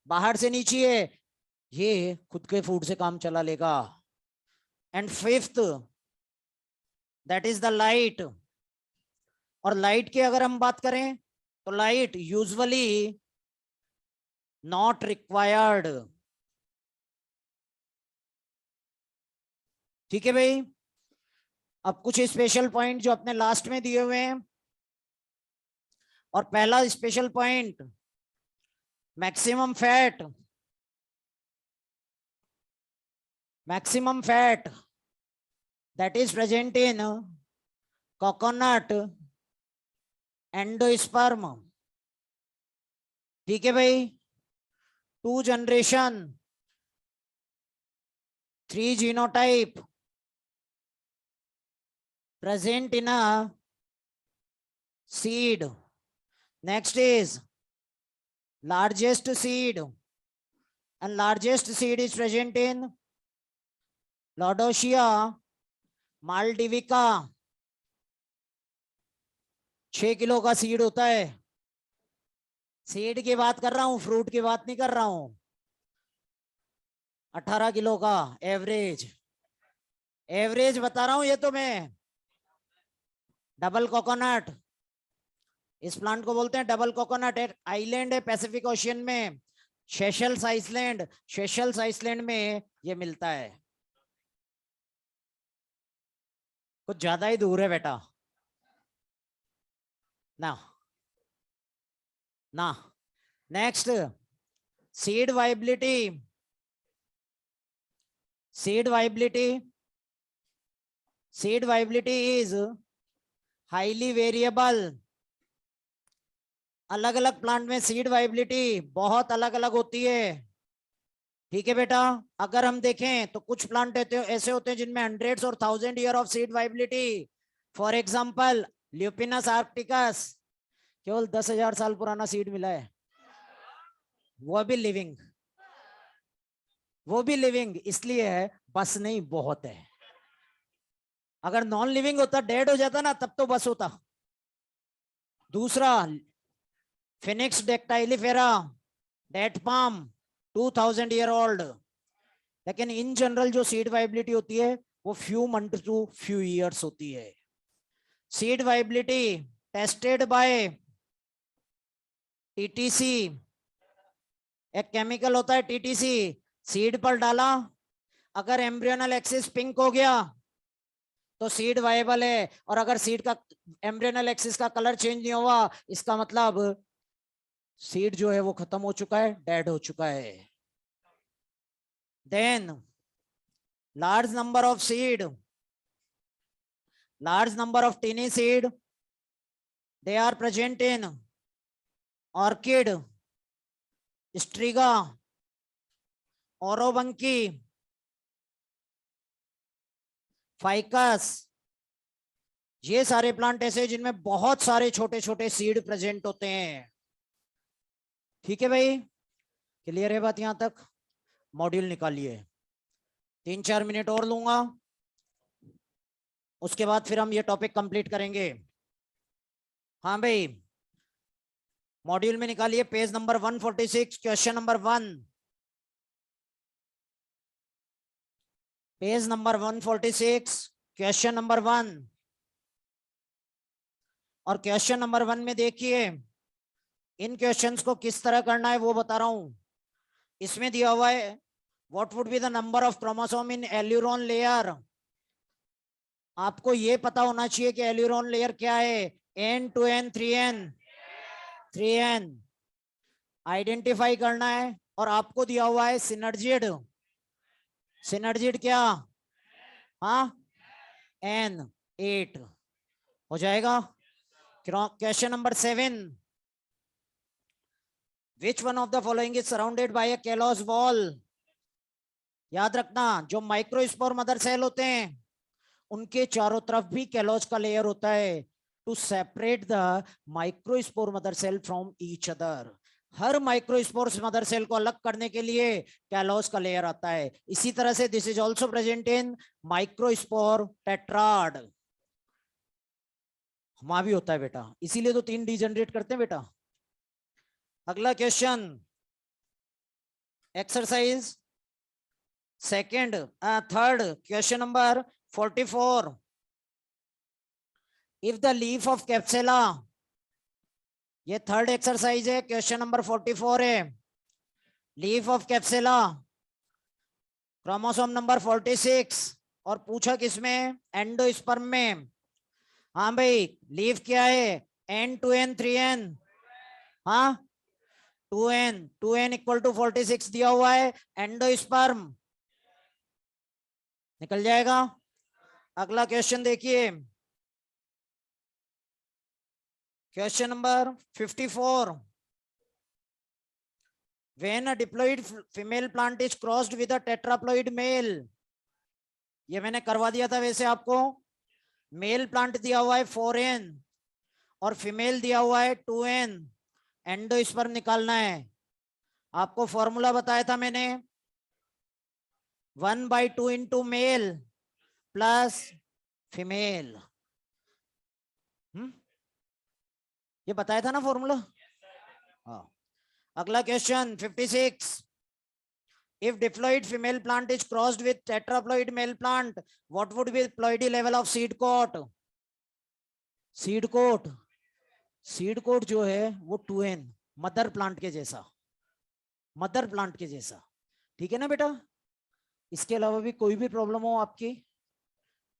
बाहर से नहीं चाहिए, ये खुद के फूड से काम चला लेगा। And fifth, that is the light. और लाइट की अगर हम बात करें तो लाइट यूजुअली नॉट रिक्वायर्ड। ठीक है भाई। अब कुछ स्पेशल पॉइंट जो अपने लास्ट में दिए हुए हैं। और पहला special point, maximum fat that is present in coconut endosperm. ठीक है भाई, 2 generation, 3 genotype present in a seed. Next is largest seed, and largest seed is present in Laodicea maldivica. 6 kilo का सीड होता है। सीड की बात कर रहा हूं, फ्रूट की बात नहीं कर रहा हूं। 18 किलो का एवरेज, एवरेज बता रहा हूं ये तो मैं। डबल कोकोनट, इस प्लांट को बोलते हैं डबल कोकोनट। एक आइलैंड है पैसिफिक ओशियन में, सेशल्स आइसलैंड। सेशल्स आइसलैंड में ये मिलता है। कुछ ज्यादा ही दूर है बेटा ना ना। Next, seed viability. Seed viability, seed viability is highly variable. अलग अलग प्लांट में सीड वाइबिलिटी बहुत अलग अलग होती है। ठीक है बेटा, अगर हम देखें तो कुछ प्लांट ऐसे होते हैं जिनमें हंड्रेड्स और 1000 year of seed viability. For example Lupinus arcticus, केवल 10,000 साल पुराना सीड मिला है, वो भी लिविंग। वो भी लिविंग इसलिए है बस नहीं बहुत है। अगर नॉन लिविंग होता, डेड हो जाता ना, तब तो बस होता। दूसरा Phoenix dactylifera, date palm, 2000 year old. लेकिन इन जनरल जो सीड वाइबिलिटी होती है वो few month to few years होती है। Seed viability tested by TTC, एक केमिकल होता है टीटीसी। सीड पर डाला, अगर एम्ब्रियोनल एक्सिस पिंक हो गया तो सीड वाइबल है, और अगर सीड का एम्ब्रियोनल एक्सिस का कलर चेंज नहीं हुआ, इसका मतलब सीड जो है वो खत्म हो चुका है, डेड हो चुका है। Then large number of seed, large number of tiny seed, they are present in orchid, striga, Orobanche, Ficus. ये सारे प्लांट ऐसे जिनमें बहुत सारे छोटे छोटे सीड प्रेजेंट होते हैं। ठीक है भाई, क्लियर है बात यहां तक? मॉड्यूल निकालिए, 3-4 मिनट और लूंगा, उसके बाद फिर हम ये टॉपिक कंप्लीट करेंगे। हाँ भाई, मॉड्यूल में निकालिए page number 146, question number 1। Page number 146, question number 1। और क्वेश्चन नंबर 1 में देखिए, इन क्वेश्चंस को किस तरह करना है वो बता रहा हूं। इसमें दिया हुआ है what would be the number of chromosome in aleurone layer. आपको ये पता होना चाहिए कि एल्यूरोन लेयर क्या है। N, 2N, 3N, 3N identify करना है। और आपको दिया हुआ है सिनर्जिड। सिनर्जिड क्या? हाँ, N, 8 हो जाएगा। Question number 7, which one of the following is surrounded by a callus wall. याद रखना, जो माइक्रोस्पोर मदर सेल होते हैं उनके चारों तरफ भी कैलोस का लेयर होता है to separate the microspore mother cell from each other. हर माइक्रोस्पोर मदर सेल को अलग करने के लिए कैलोस का लेयर आता है। इसी तरह से this is also present in microspore tetrad. वहां भी होता है बेटा, इसीलिए तो 3 डी जनरेट करते हैं बेटा। अगला question, exercise second, third, question number 44। If the leaf of Capsella, ये थर्ड एक्सरसाइज है, क्वेश्चन नंबर 44 है। Leaf of Capsella, chromosome number 46, और पूछा किसमें? एंडोस्पर्म में। हाँ भाई, लीफ क्या है? N, 2N, 3N। हाँ, 2N, 2N इक्वल टू 46 दिया हुआ है, एंडोस्पर्म निकल जाएगा। अगला क्वेश्चन देखिए, question number 54। When a diploid female plant is crossed with a tetraploid male, ये मैंने करवा दिया था वैसे आपको। मेल प्लांट दिया हुआ है 4n और फीमेल दिया हुआ है 2n, एंडोस्पर्म निकालना है। आपको फॉर्मूला बताया था मैंने, 1/2 इंटू मेल प्लस फीमेल। ये बताया था ना फॉर्मूला। हाँ, अगला question 56। If diploid female plant is crossed with tetraploid male plant, what would be the ploidy level of seed coat? Seed coat, seed coat जो है वो 2n, मदर प्लांट के जैसा, मदर प्लांट के जैसा। ठीक है ना बेटा? इसके अलावा भी कोई भी प्रॉब्लम हो आपकी,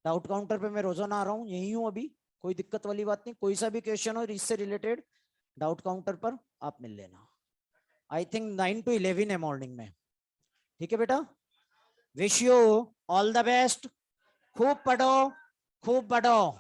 डाउट काउंटर पे मैं रोजाना आ रहा हूँ, यही हूँ अभी, कोई दिक्कत वाली बात नहीं। कोई सा भी क्वेश्चन हो इससे रिलेटेड डाउट काउंटर पर आप मिल लेना। आई थिंक 9 to 11 है मॉर्निंग में। ठीक है बेटा, wish you all the best. खूब पढ़ो, खूब पढ़ो।